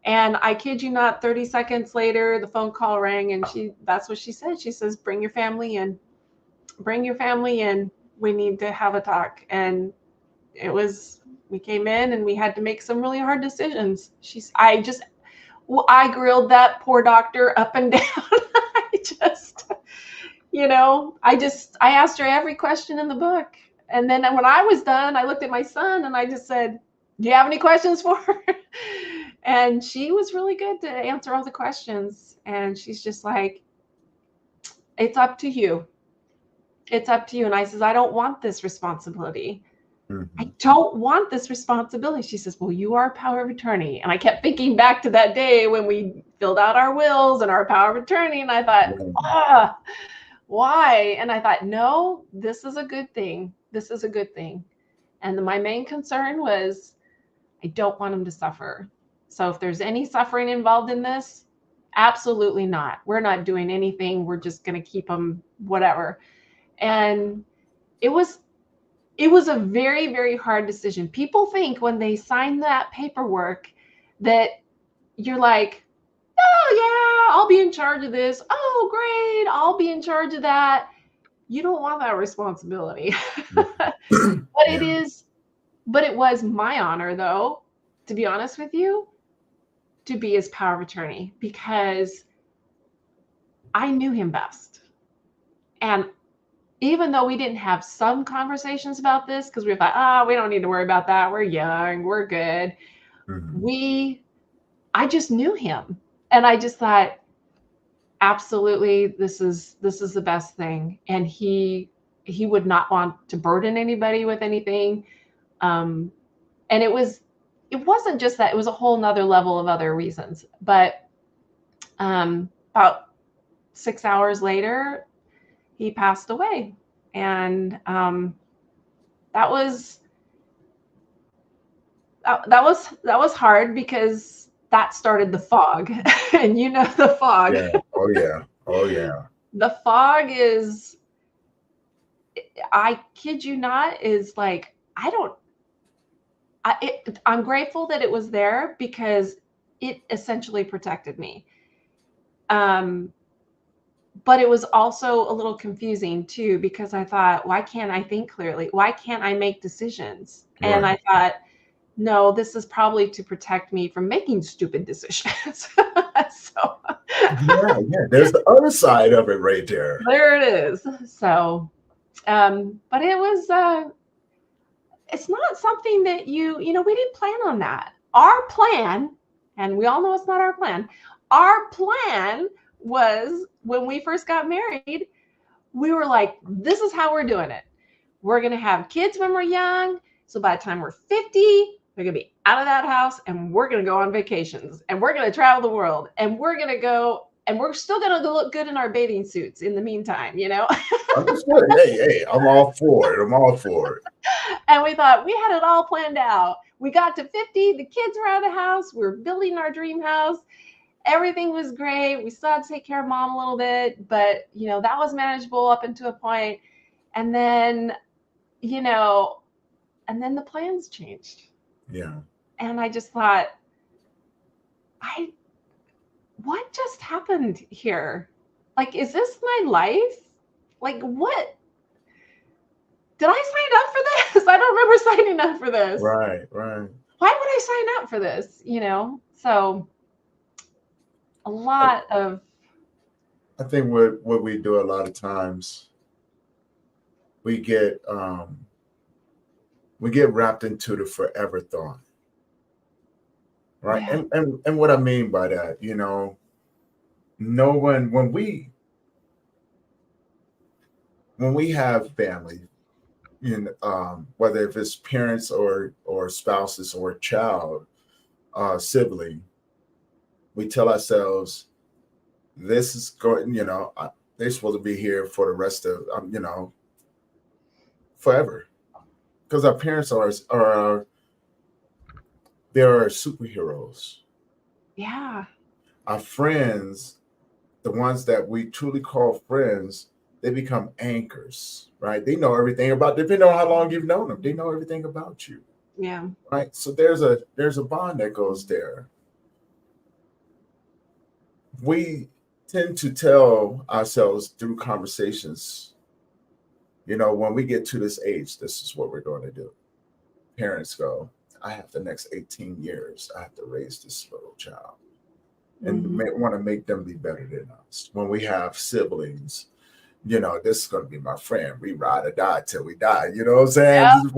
And I kid you not, 30 seconds later, the phone call rang, and that's what she said. She says, bring your family in. Bring your family in. We need to have a talk. And we came in, and we had to make some really hard decisions. I grilled that poor doctor up and down. I just, I asked her every question in the book. And then when I was done, I looked at my son and I just said, do you have any questions for her? And she was really good to answer all the questions. And she's just like, it's up to you. It's up to you. And I says, I don't want this responsibility. I mhm. don't want this responsibility. She says, well, you are a power of attorney. And I kept thinking back to that day when we filled out our wills and our power of attorney. And I thought, Yeah. why? And I thought, no, this is a good thing. This is a good thing. And my main concern was, I don't want him to suffer. So if there's any suffering involved in this, absolutely not. We're not doing anything. We're just going to keep him whatever. And it was a very, very hard decision. People think when they sign that paperwork that you're like, oh yeah, I'll be in charge of this. Oh great, I'll be in charge of that. You don't want that responsibility. But it Yeah. is, but it was my honor, though, to be honest with you, to be his power of attorney, because I knew him best. And even though we didn't have some conversations about this, because we thought, we don't need to worry about that. We're young, we're good. Mhm. We, I just knew him, and I just thought, absolutely, this is the best thing. And he would not want to burden anybody with anything. Um, and it wasn't just that, it was a whole nother level of other reasons. But about 6 hours later, he passed away. And that was that was hard, because that started the fog. And the fog. Yeah. Oh yeah. Oh yeah. The fog is, I kid you not, is like, I'm grateful that it was there, because it essentially protected me. Um, but it was also a little confusing too, because I thought, why can't I think clearly? Why can't I make decisions? And Right. I thought, no, this is probably to protect me from making stupid decisions. So Yeah. There's the other side of it right there. there it is. So, but it was, it's not something that we didn't plan on that. Our plan, and we all know it's not our plan. Our plan was, when we first got married, we were like, this is how we're doing it. We're going to have kids when we're young. So by the time we're 50, we're going to be out of that house, and we're going to go on vacations, and we're going to travel the world, and we're going to go, and we're still going to look good in our bathing suits in the meantime, Understood. Hey, I'm all for it. I'm all for it. And we thought we had it all planned out. We got to 50, the kids were out of the house, we were building our dream house. Everything was great. We still had to take care of mom a little bit, but that was manageable up until a point. And then, the plans changed. Yeah. And I just thought, what just happened here? Like, is this my life? Like, what? Did I sign up for this? I don't remember signing up for this. Right. Why would I sign up for this? So a lot of. I think what we do a lot of times, we get wrapped into the forever thought. Right. Yeah. And what I mean by that, no one, when we have family, whether if it's parents or spouses or child, sibling, we tell ourselves, this is going, they're supposed to be here for the rest of, forever, because our parents are they're superheroes. Yeah. Our friends, the ones that we truly call friends, they become anchors, right? They know everything about, depending on how long you've known them, they know everything about you. Yeah. Right. So there's a bond that goes there. We tend to tell ourselves through conversations, when we get to this age, this is what we're going to do. Parents go, I have the next 18 years, I have to raise this little child and want to make them be better than us. When we have siblings, this is going to be my friend. We ride or die till we die. You know what I'm saying? Yeah. This is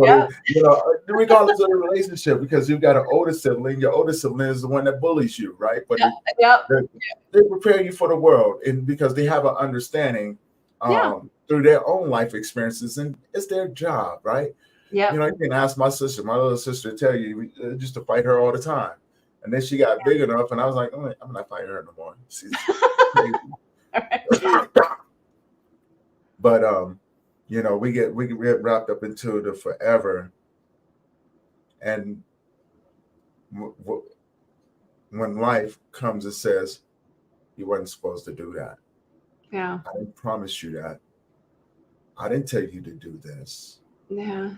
what regardless of the relationship, because you've got an older sibling. Your older sibling is the one that bullies you, right? But they prepare you for the world, and because they have an understanding through their own life experiences, and it's their job, right? Yeah. You can ask my sister, my little sister, tell you, just to fight her all the time. And then she got big enough, and I was like, oh, I'm not fighting her no more. She's crazy. But we get wrapped up into the forever, and when life comes and says, you weren't supposed to do that. Yeah. I didn't promise you that. I didn't tell you to do this. Yeah.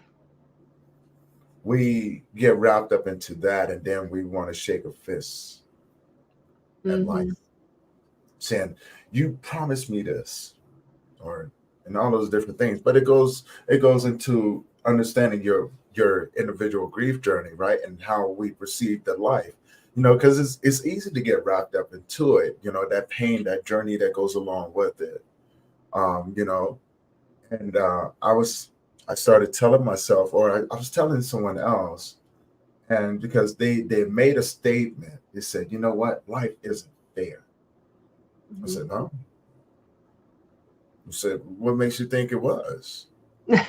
We get wrapped up into that, and then we want to shake a fist at life, saying, you promised me this, and all those different things. But it goes into understanding your individual grief journey, right? And how we perceive the life, because it's easy to get wrapped up into it, that pain, that journey that goes along with it. And I started telling myself, or I was telling someone else, and because they made a statement, they said, you know what, life isn't fair. I said, no. I said, what makes you think it was? And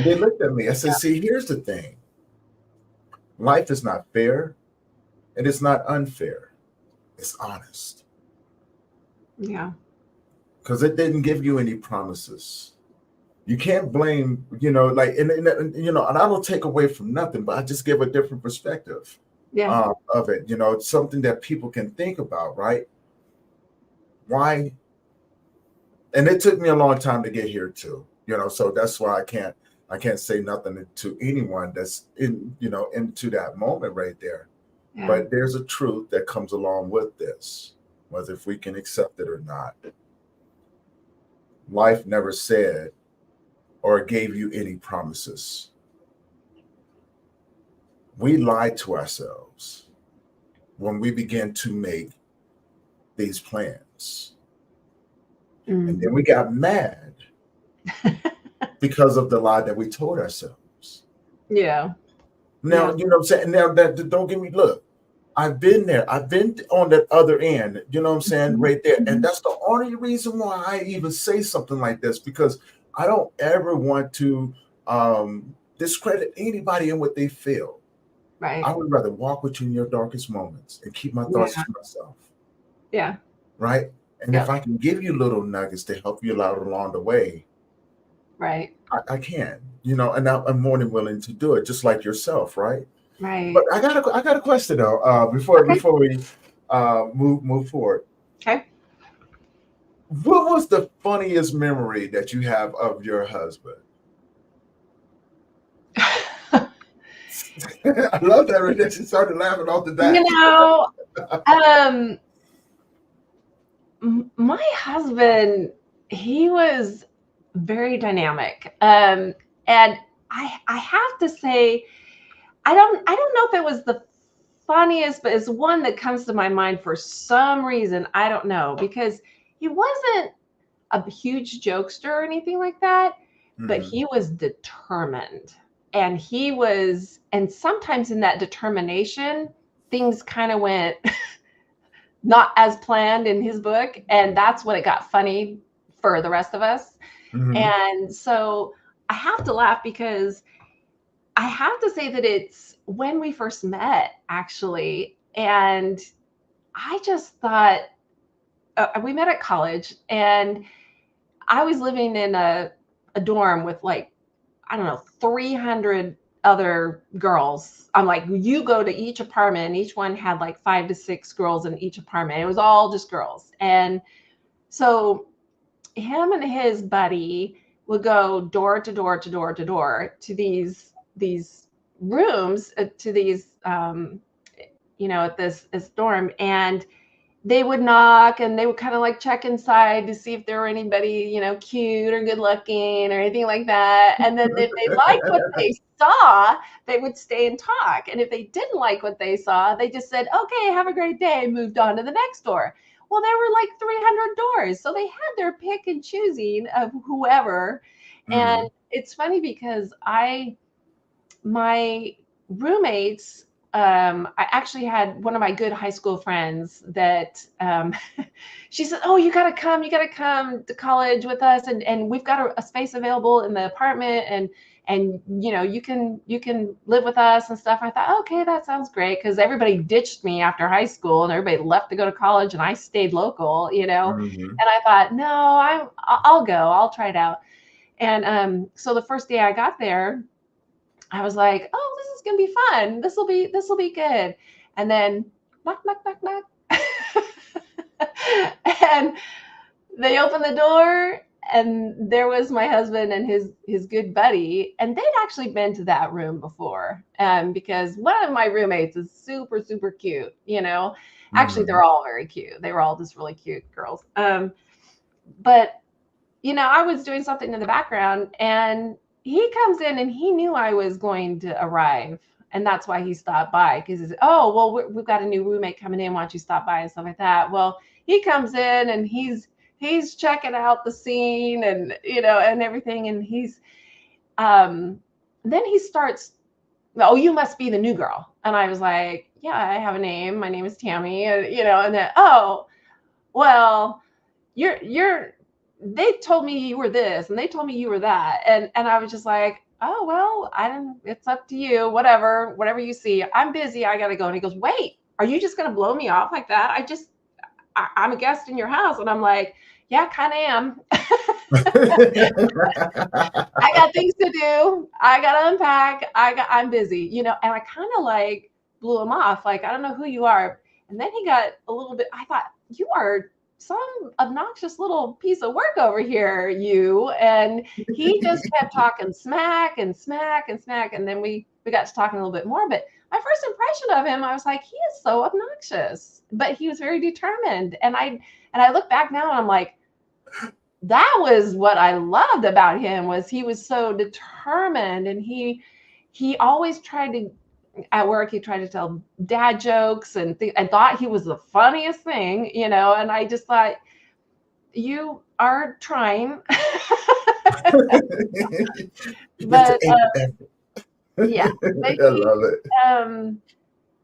they looked at me. I said, see, here's the thing. Life is not fair, and it's not unfair. It's honest. Yeah. Because it didn't give you any promises. You can't blame, and I don't take away from nothing, but I just give a different perspective of it. It's something that people can think about, right? Why? And it took me a long time to get here too, so that's why I can't say nothing to anyone that's into that moment right there. Yeah. But there's a truth that comes along with this. whether if we can accept it or not. Life never said or gave you any promises. We lied to ourselves when we begin to make these plans. And then we got mad because of the lie that we told ourselves. Yeah. Now, Yeah. you know what I'm saying? Now, that don't get me, look, I've been there. I've been on that other end, you know what I'm saying, right there. And that's the only reason why I even say something like this, because I don't ever want to discredit anybody in what they feel. Right. I would rather walk with you in your darkest moments and keep my thoughts Yeah. to myself. Yeah. Right. And Yeah. if I can give you little nuggets to help you out along the way, Right. I can, you know, and I'm more than willing to do it, just like yourself, right? Right. But I got a question though, before Okay. we move forward. Okay. What was the funniest memory that you have of your husband? I love that right there. She started laughing off the bat. You know, my husband, he was very dynamic. And I have to say, I don't know if it was the funniest, but it's one that comes to my mind for some reason. I don't know, because he wasn't a huge jokester or anything like that, but he was determined. And and sometimes in that determination, things kind of went not as planned in his book. And that's when it got funny for the rest of us. And so I have to laugh because I have to say that it's when we first met, actually. And I just thought, we met at college, and I was living in a dorm with, like, I don't know, 300 other girls. I'm like, you go to each apartment, and each one had like 5 to 6 girls in each apartment. It was all just girls. And so him and his buddy would go door to door to door to door to these rooms, to these at this dorm, and they would knock, and they would kind of like check inside to see if there were anybody, cute or good looking or anything like that. And then if they liked what they saw, they would stay and talk. And if they didn't like what they saw, they just said, okay, have a great day, and moved on to the next door. Well, there were like 300 doors. So they had their pick and choosing of whoever. And it's funny because my roommates, I actually had one of my good high school friends that she said, oh, you gotta come to college with us, and we've got a space available in the apartment, and you can live with us and stuff. I thought, okay, that sounds great, because everybody ditched me after high school and everybody left to go to college, and I stayed local, and I thought, no, I'll go, I'll try it out. And so the first day I got there, I was like, oh, this is gonna be fun. This will be good. And then knock, knock, knock, knock. And they opened the door, and there was my husband and his good buddy. And they'd actually been to that room before. Because one of my roommates is super, super cute, Actually, they're all very cute. They were all just really cute girls. But I was doing something in the background, and he comes in, and he knew I was going to arrive. And that's why he stopped by, because he said, oh, well, we've got a new roommate coming in. Why don't you stop by and stuff like that? Well, he comes in, and he's checking out the scene, and, and everything. And then he starts, oh, you must be the new girl. And I was like, yeah, I have a name. My name is Tami. And then, oh, well, they told me you were this, and they told me you were that. And I was just like, oh, well, it's up to you, whatever you see. I'm busy, I gotta go. And he goes, wait, are you just gonna blow me off like that? I'm a guest in your house. And I'm like, yeah, kind of am. I got things to do. I gotta unpack. I'm busy, and I kind of like blew him off. Like, I don't know who you are. And then he got a little bit, I thought, you are some obnoxious little piece of work over here, you. And he just kept talking smack and smack and smack. And then we got to talking a little bit more. But my first impression of him, I was like, he is so obnoxious, but he was very determined. And I look back now and I'm like, that was what I loved about him, was he was so determined, and he always tried to, at work, he tried to tell dad jokes and I thought he was the funniest thing, and I just thought, you are trying. But yeah, but I love it.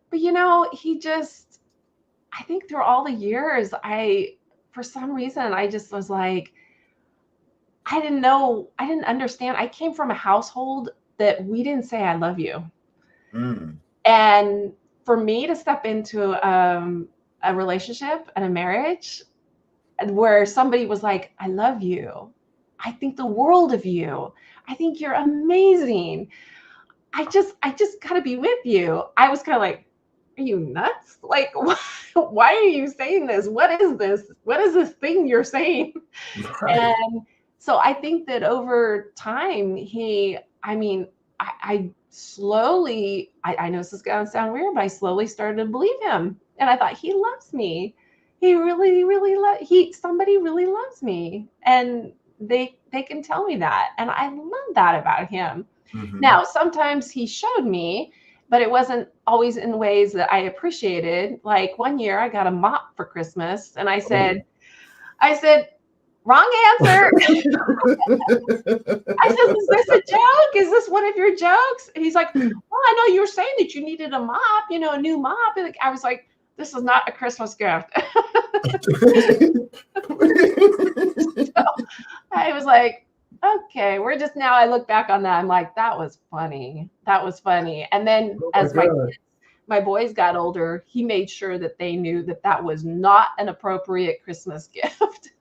but he just, I think through all the years, for some reason, I just was like, I didn't understand. I came from a household that we didn't say I love you. And for me to step into a relationship and a marriage where somebody was like, I love you, I think the world of you, I think you're amazing, I just gotta be with you, I was kind of like, are you nuts? Like, why are you saying this? What is this? What is this thing you're saying? Right. And so I think that over time, I slowly, I know this is going to sound weird, but I slowly started to believe him. And I thought, he loves me. He really, really somebody really loves me. And they can tell me that. And I love that about him. Mm-hmm. Now, sometimes he showed me, but it wasn't always in ways that I appreciated. Like one year I got a mop for Christmas, and I said, wrong answer. I said, is this a joke? Is this one of your jokes? And he's like, well, I know you were saying that you needed a mop, a new mop. And I was like, this is not a Christmas gift. So I was like, okay, now I look back on that, I'm like, that was funny. And then as my boys got older, he made sure that they knew that was not an appropriate Christmas gift.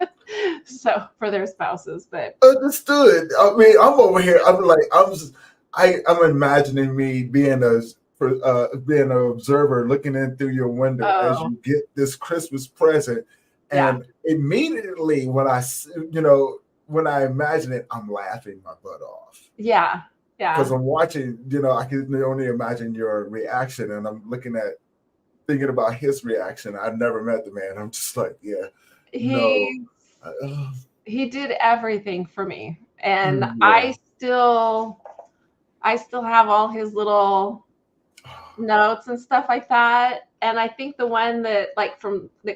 So for their spouses, but understood. I mean, I'm over here. I'm imagining me being an observer, looking in through your window as you get this Christmas present, and immediately when I imagine it, I'm laughing my butt off. Yeah. Because I'm watching, I can only imagine your reaction, and I'm thinking about his reaction. I've never met the man. I'm just like, he did everything for me, and I still have all his little notes and stuff like that. And I think the one that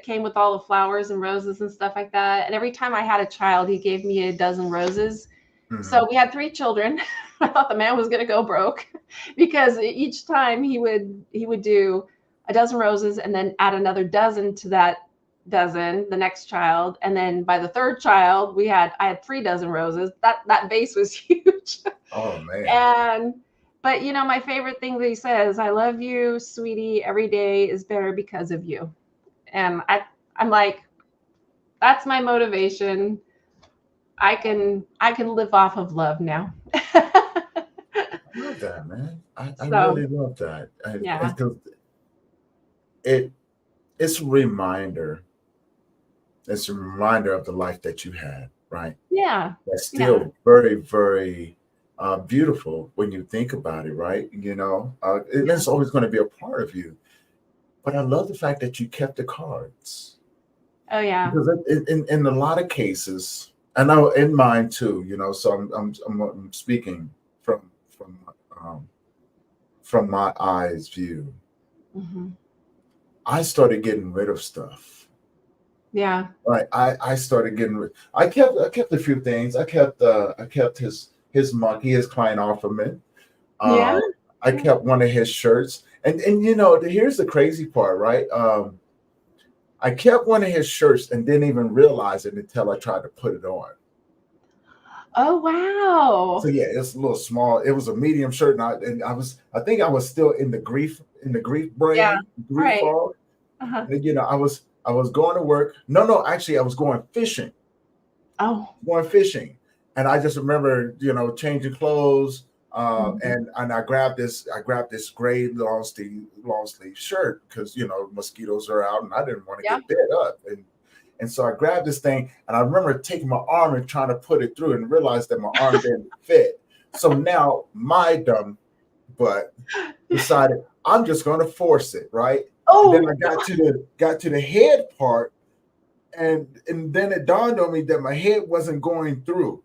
came with all the flowers and roses and stuff like that. And every time I had a child, he gave me a dozen roses. Mm-hmm. So we had 3 children. I thought the man was going to go broke because each time he would do a dozen roses and then add another dozen to that dozen, the next child. And then by the 3rd child, I had 3 dozen roses. That vase was huge. Oh man. But my favorite thing that he says, I love you, sweetie, every day is better because of you. And I'm like, that's my motivation. I can live off of love now. I love that, man. I really love that. It's a reminder. It's a reminder of the life that you had, right? Yeah. That's still very, very beautiful when you think about it, right? It's always going to be a part of you. But I love the fact that you kept the cards. Oh yeah. Because in a lot of cases, I know in mine too, so I'm speaking from my eyes view. Mm-hmm. I started getting rid of stuff. Yeah. Right. I started getting rid. I kept a few things. I kept his monkey, his client ornament. I kept one of his shirts. And here's the crazy part, right? I kept one of his shirts and didn't even realize it until I tried to put it on. Oh wow! So yeah, it's a little small. It was a medium shirt, and I think I was still in the grief brain, grief fog. Uh-huh. And, I was going to work. No, actually, I was going fishing. Oh, going fishing, and I just remember, changing clothes. And I grabbed this gray long sleeve shirt because mosquitoes are out and I didn't want to get bit up, and so I grabbed this thing and I remember taking my arm and trying to put it through and realized that my arm didn't fit. So now my dumb butt decided I'm just going to force it, right? And then I Oh, got to the head part, and then it dawned on me that my head wasn't going through.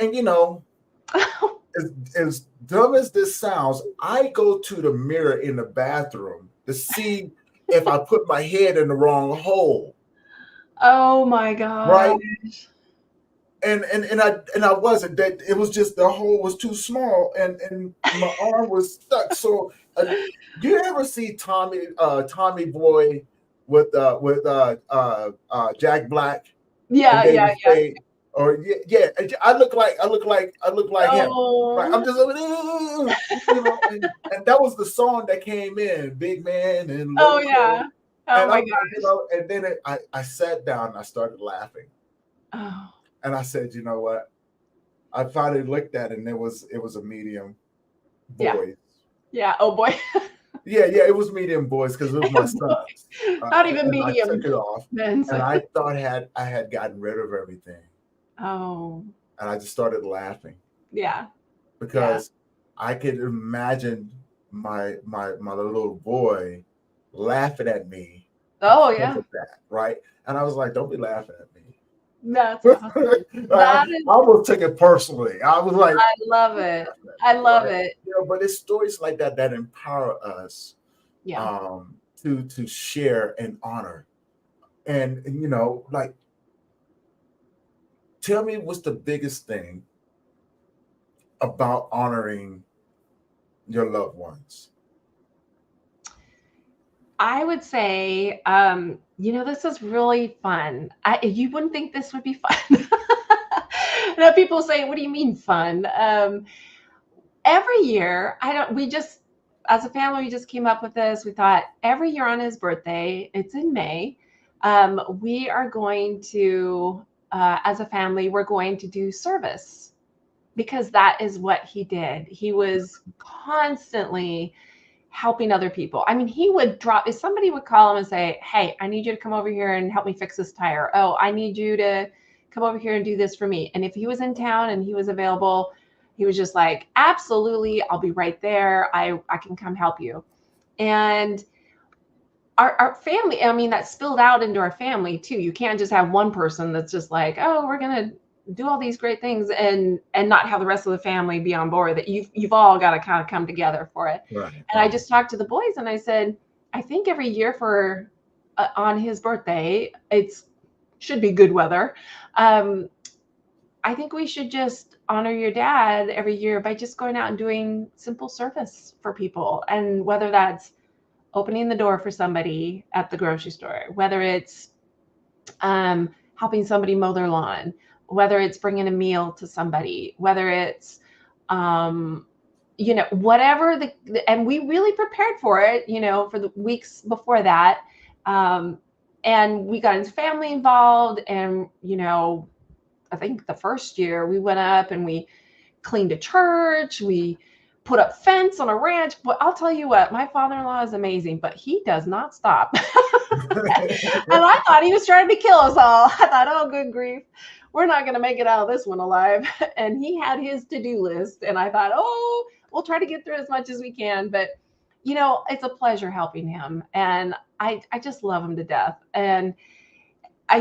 And you know, as dumb as this sounds, I go to the mirror in the bathroom to see if I put my head in the wrong hole, oh my gosh. right? And I wasn't. That it was just the hole was too small, and my arm was stuck. So, do you ever see Tommy Boy with Jack Black? And Yeah, they yeah, would yeah. say, or yeah, I look like him. Right? I'm Oh, just you know, and that was the song that came in, Big Man and oh Little yeah. Girl. Oh And my I'm, you gosh. know, and then I sat down and I started laughing. Oh, And I said, you know what? I finally looked at it and it was a medium yeah, boy. yeah. Oh boy. Yeah, it was medium boys because it was my son's. Not even And I medium took it off men. and So, I thought I had gotten rid of everything. oh, And I just started laughing yeah, yeah. because I could imagine my little boy laughing at me Oh because yeah. of that, right? And I was like, don't be laughing at me. That's awesome. I That is, almost took it personally. I was like, I love it. I love right? it. You know, but it's stories like that that empower us Yeah. to share and honor. And you know, like, tell me what's the biggest thing about honoring your loved ones? I would say, this is really fun. You wouldn't think this would be fun. Now people say, "What do you mean fun?" Every year, I don't. We just, as a family, we just came up with this. We thought every year on his birthday, it's in May. We are going to, as a family, we're going to do service because that is what he did. He was constantly helping other people. I mean, he would drop if somebody would call him and say, "Hey, I need you to come over here and help me fix this tire. Oh, I need you to come over here and do this for me." And if he was in town and he was available, he was just like, "Absolutely, I'll be right there. I can come help you." And our family, I mean, that spilled out into our family too. You can't just have one person that's just like, "Oh, we're gonna do all these great things," and not have the rest of the family be on board. That you've all got to kind of come together for it. Right, And I right. just talked to the boys and I said, I think every year for on his birthday, it's should be good weather. Um, I think we should just honor your dad every year by just going out and doing simple service for people, and whether that's opening the door for somebody at the grocery store, whether it's helping somebody mow their lawn, whether it's bringing a meal to somebody, whether it's, um, whatever and we really prepared for it, for the weeks before that. Um, and we got his family involved. And, I think the first year we went up and we cleaned a church. We put up fence on a ranch. But I'll tell you what, my father-in-law is amazing, but he does not stop. And I thought he was trying to kill us all. I thought, oh, good grief, we're not going to make it out of this one alive. And he had his to-do list. And I thought, oh, we'll try to get through as much as we can. But, it's a pleasure helping him. And I just love him to death. And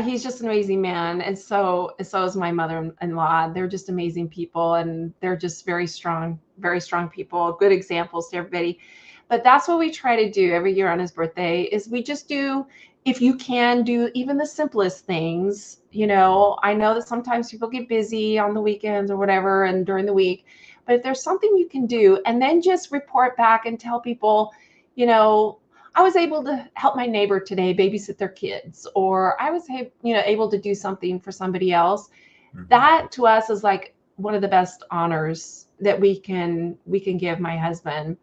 he's just an amazing man, and so is my mother-in-law. They're just amazing people, and they're just very strong people, good examples to everybody. But that's what we try to do every year on his birthday. Is we just do, if you can do even the simplest things. I know that sometimes people get busy on the weekends or whatever, and during the week. But if there's something you can do, and then just report back and tell people, you know, I was able to help my neighbor today babysit their kids, or I was able to do something for somebody else. Mhm. That to us is like one of the best honors that we can give my husband.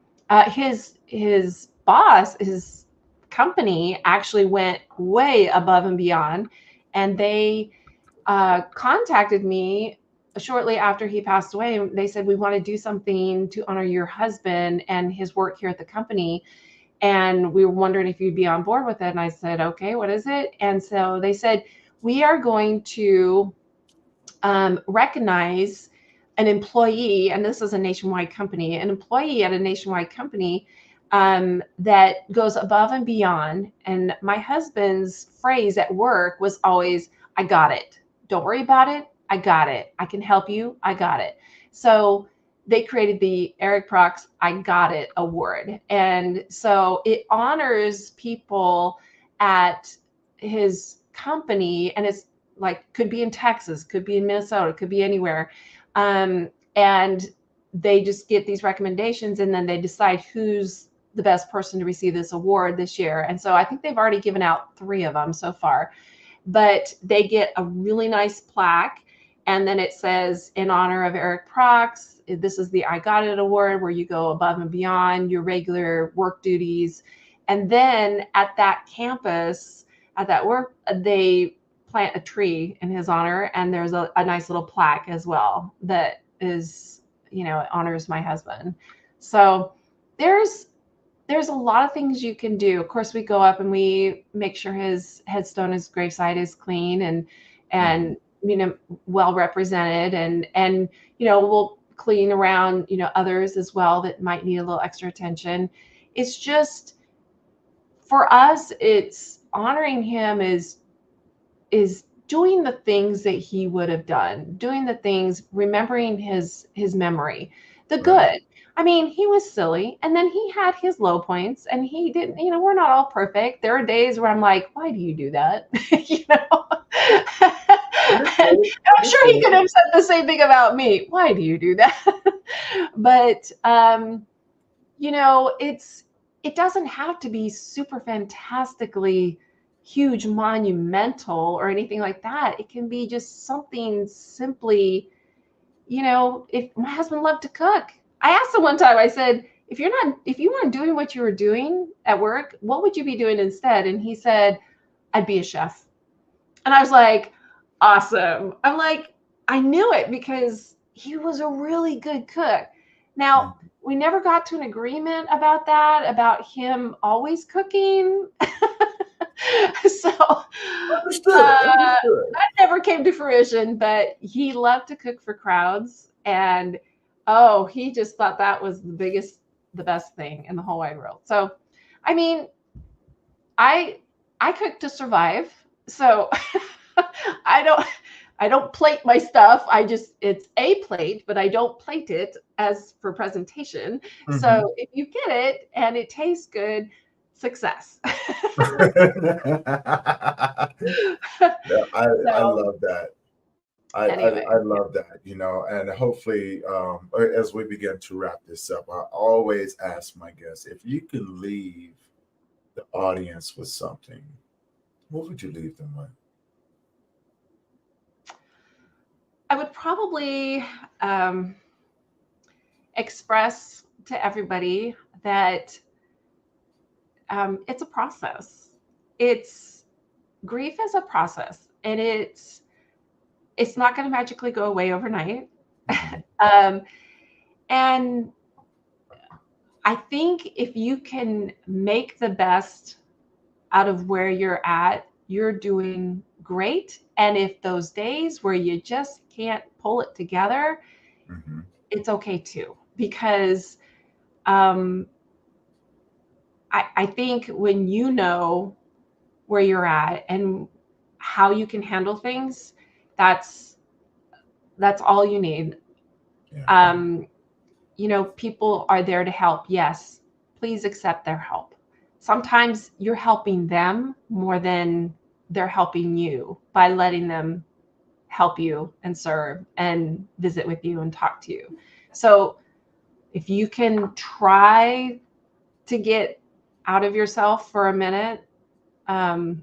His boss, his company actually went way above and beyond, and they contacted me shortly after he passed away. They said, we want to do something to honor your husband and his work here at the company, and we were wondering if you'd be on board with it. And I said, okay, what is it? And so they said, we are going to recognize an employee, and this is a nationwide company, an employee at a nationwide company that goes above and beyond. And my husband's phrase at work was always, I got it. Don't worry about it. I got it. I can help you. I got it. So they created the Eric Proksch I Got It Award. And so it honors people at his company, and it's like, could be in Texas, could be in Minnesota, could be anywhere. And they just get these recommendations, and then they decide who's the best person to receive this award this year. And so I think they've already given out 3 of them so far, but they get a really nice plaque. And then it says, in honor of Eric Proksch, this is the I Got It Award, where you go above and beyond your regular work duties. And then at that campus, at that work, they plant a tree in his honor. And there's a nice little plaque as well that is, honors my husband. So there's a lot of things you can do. Of course, we go up and we make sure his headstone, his gravesite is clean and well represented, and we'll clean around others as well that might need a little extra attention. It's just, for us, it's honoring him is doing the things that he would have done, doing the things, remembering his memory, the good. Right. I mean, he was silly, and then he had his low points, and he didn't, we're not all perfect. There are days where I'm like, why do you do that? And I'm sure he could have said the same thing about me. Why do you do that? But, it doesn't have to be super fantastically huge, monumental, or anything like that. It can be just something simply, if my husband loved to cook. I asked him one time, I said, if you weren't doing what you were doing at work, what would you be doing instead? And he said, I'd be a chef. And I was like, awesome. I'm like, I knew it, because he was a really good cook. Now, we never got to an agreement about that, about him always cooking. So Understood. that never came to fruition, but he loved to cook for crowds. And he just thought that was the best thing in the whole wide world. So, I mean, I cook to survive. So I don't plate my stuff. It's a plate, but I don't plate it as for presentation. Mm-hmm. So if you get it and it tastes good, success. I love that. I love that, and hopefully, as we begin to wrap this up, I always ask my guests, if you could leave the audience with something, what would you leave them with? I would probably express to everybody that it's a process. Grief is a process, and it's not going to magically go away overnight. And I think if you can make the best out of where you're at, you're doing great. And if those days where you just can't pull it together, it's okay too. Because I think when you know where you're at and how you can handle things, that's all you need. Yeah. People are there to help. Yes, please accept their help. Sometimes you're helping them more than they're helping you by letting them help you and serve and visit with you and talk to you. So if you can try to get out of yourself for a minute and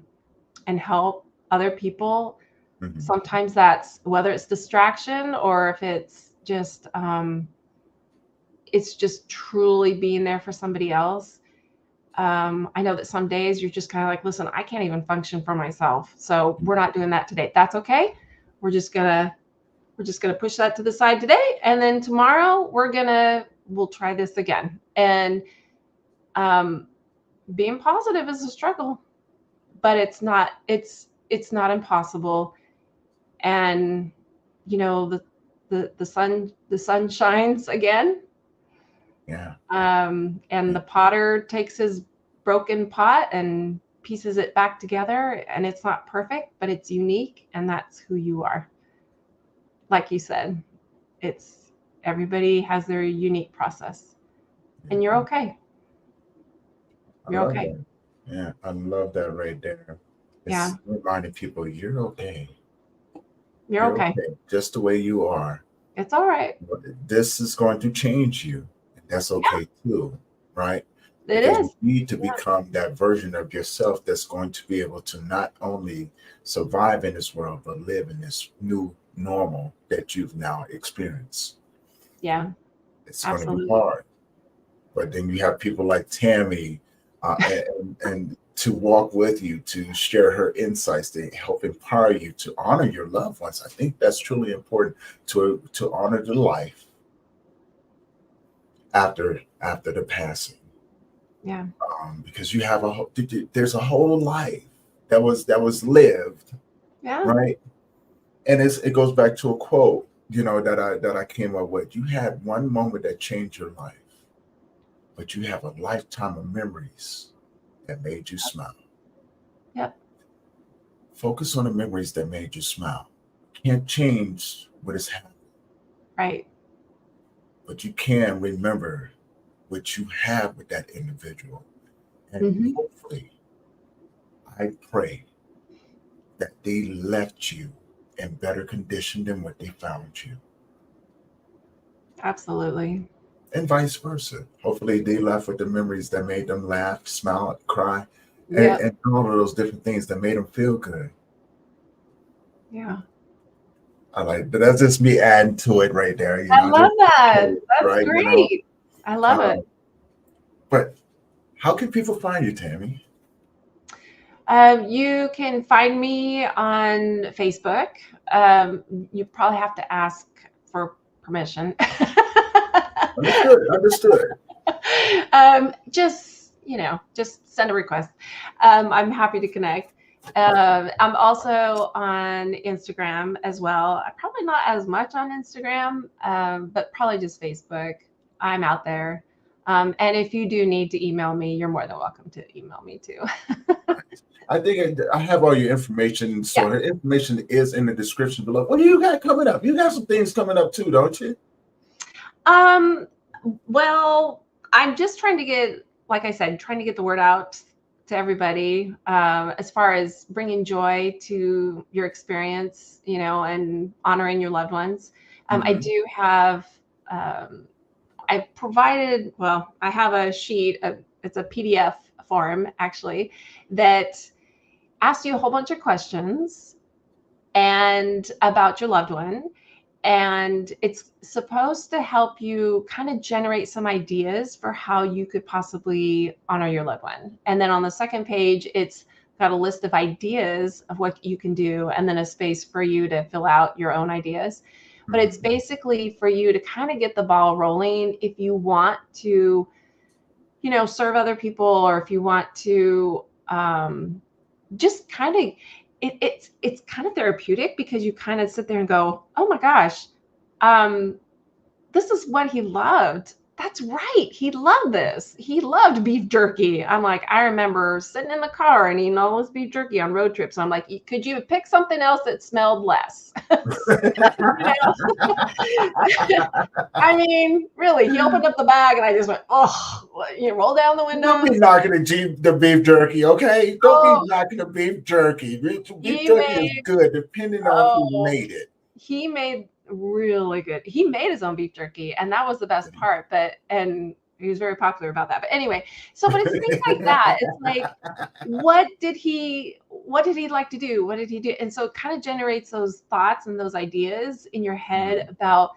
help other people, sometimes that's, whether it's distraction or if it's just truly being there for somebody else. I know that some days you're just kind of like, listen, I can't even function for myself, so we're not doing that today. That's okay. We're just gonna push that to the side today, and then tomorrow we'll try this again. And being positive is a struggle, but it's not impossible. And the the sun shines again. Yeah. And the potter takes his broken pot and pieces it back together, and it's not perfect, but it's unique, and that's who you are. Like you said, it's everybody has their unique process, and you're okay. I You're love okay. that. Yeah, I love that right there. Yeah, It's reminding people you're okay. you're You're okay. okay, just the way you are. It's all right. This is going to change you, and that's Yeah, okay too, right? it Because you is. need to Yeah, become that version of yourself that's going to be able to not only survive in this world, but live in this new normal that you've now experienced. yeah, It's going to be absolutely. hard, but then you have people like Tami, and to walk with you, to share her insights, to help empower you to honor your loved ones. I think that's truly important to honor the life after the passing, Yeah, because you have there's a whole life that was lived, yeah, right? And it goes back to a quote, that I came up with. You had one moment that changed your life, but you have a lifetime of memories that made you smile. yep, Focus on the memories that made you smile. Can't change what has happened, right. but you can remember what you have with that individual. And Hmm. hopefully, I pray that they left you in better condition than what they found you, Absolutely. and vice versa. Hopefully, they left with the memories that made them laugh, smile, cry, and, Yep. and all of those different things that made them feel good. Yeah. I like, but that's just me adding to it right there. I love Just that. That's right. great. I love it. Um, but how can people find you, Tami? You can find me on Facebook. You probably have to ask for permission. Understood. Understood. Just, just send a request. I'm happy to connect. I'm also on Instagram as well. I'm probably not as much on Instagram, but probably just Facebook. I'm out there. And if you do need to email me, you're more than welcome to email me too. I think I have all your information. Yeah. So her information is in the description below. What do you got coming up? You got some things coming up too, don't you? Um, well, I'm just trying to get, like I said, trying to get the word out to everybody, as far as bringing joy to your experience, and honoring your loved ones. I Hmm. do have, um, I provided, well, I have a sheet, it's a PDF form actually, that asks you a whole bunch of questions and about your loved one, and it's supposed to help you kind of generate some ideas for how you could possibly honor your loved one. And then on the second page, it's got a list of ideas of what you can do, and then a space for you to fill out your own ideas. But it's Hmm. basically for you to kind of get the ball rolling if you want to, serve other people, or if you want to, just kind of, it's kind of therapeutic, because you kind of sit there and go, oh my gosh, um, this is what he loved. That's right. He loved this. He loved beef jerky. I'm like, I remember sitting in the car and eating all this beef jerky on road trips. I'm like, could you pick something else that smelled less? You know? I mean, really, he opened up the bag and I just went, oh, you roll down the Don't be windows. knocking the beef jerky, okay? Don't be Oh, knocking the beef jerky. Beef he jerky is made, good depending on who oh, made it. he made really good. He made his own beef jerky, and that was the best part. And he was very popular about that. But anyway, but it's things like that. It's like, what did he like to do? What did he do? And so it kind of generates those thoughts and those ideas in your head about,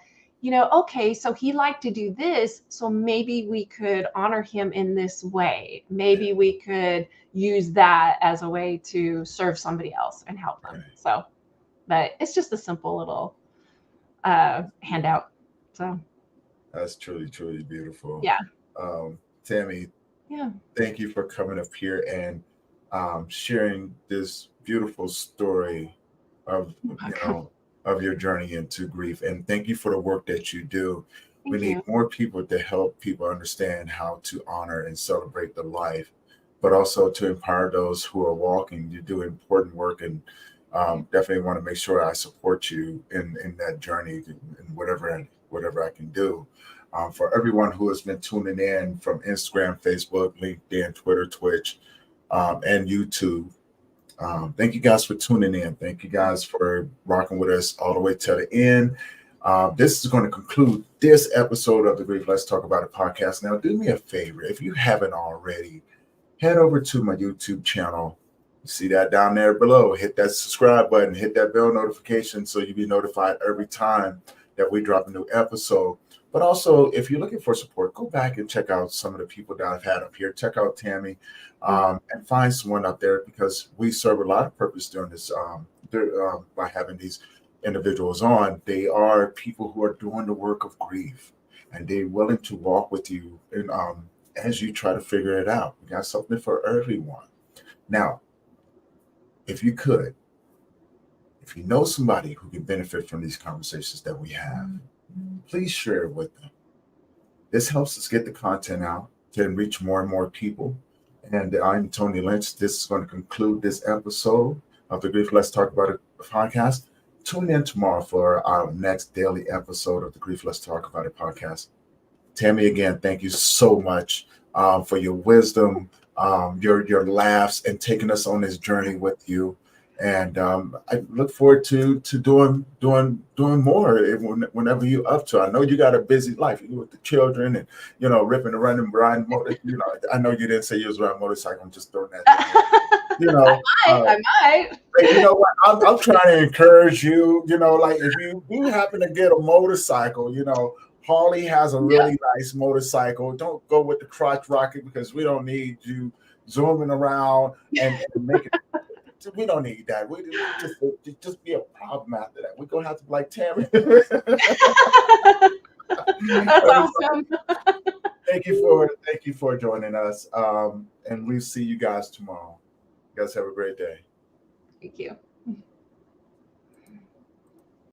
okay, so he liked to do this, so maybe we could honor him in this way. Maybe we could use that as a way to serve somebody else and help them. So, but it's just a simple little handout. So That's truly, truly beautiful. yeah, Tami, yeah. thank you for coming up here and sharing this beautiful story of, you know, of your journey into grief. And thank you for the work that you do. We Thank need you. more people to help people understand how to honor and celebrate the life, but also to empower those who are walking. You do important work, and definitely want to make sure I support you in that journey in whatever I can do. For everyone who has been tuning in from Instagram, Facebook, LinkedIn, Twitter, Twitch, and YouTube. Thank you guys for tuning in. Thank you guys for rocking with us all the way to the end. This is going to conclude this episode of the Grief Let's Talk About It podcast. Now, do me a favor. If you haven't already, head over to my YouTube channel. You see that down there below. Hit that subscribe button. Hit that bell notification so you'll be notified every time that we drop a new episode. But also, if you're looking for support, go back and check out some of the people that I've had up here. Check out Tami, and find someone out there, because we serve a lot of purpose during this by having these individuals on. They are people who are doing the work of grief, and they're willing to walk with you and as you try to figure it out. We got something for everyone. Now, if you know somebody who can benefit from these conversations that we have, please share it with them. This helps us get the content out to reach more and more people. And I'm Tony Lynch. This is going to conclude this episode of the Grief Let's Talk About It podcast. Tune in tomorrow for our next daily episode of the Grief Let's Talk About It podcast. Tami, again, thank you so much for your wisdom, your laughs, and taking us on this journey with you. And I look forward to doing more whenever you're up to. I know you got a busy life, you with the children, and ripping and running, riding motor. I know you didn't say you was riding motorcycle. I'm just throwing that in there. I might. Hey, you know what? I'm trying to encourage you. Like, if you do happen to get a motorcycle, Harley has a really nice motorcycle. Don't go with the crotch rocket, because we don't need you zooming around and making. We don't need that. We just be a problem after that. We're gonna have to be like Tami. That's awesome. Thank you for joining us. And we'll see you guys tomorrow. You guys have a great day. Thank you.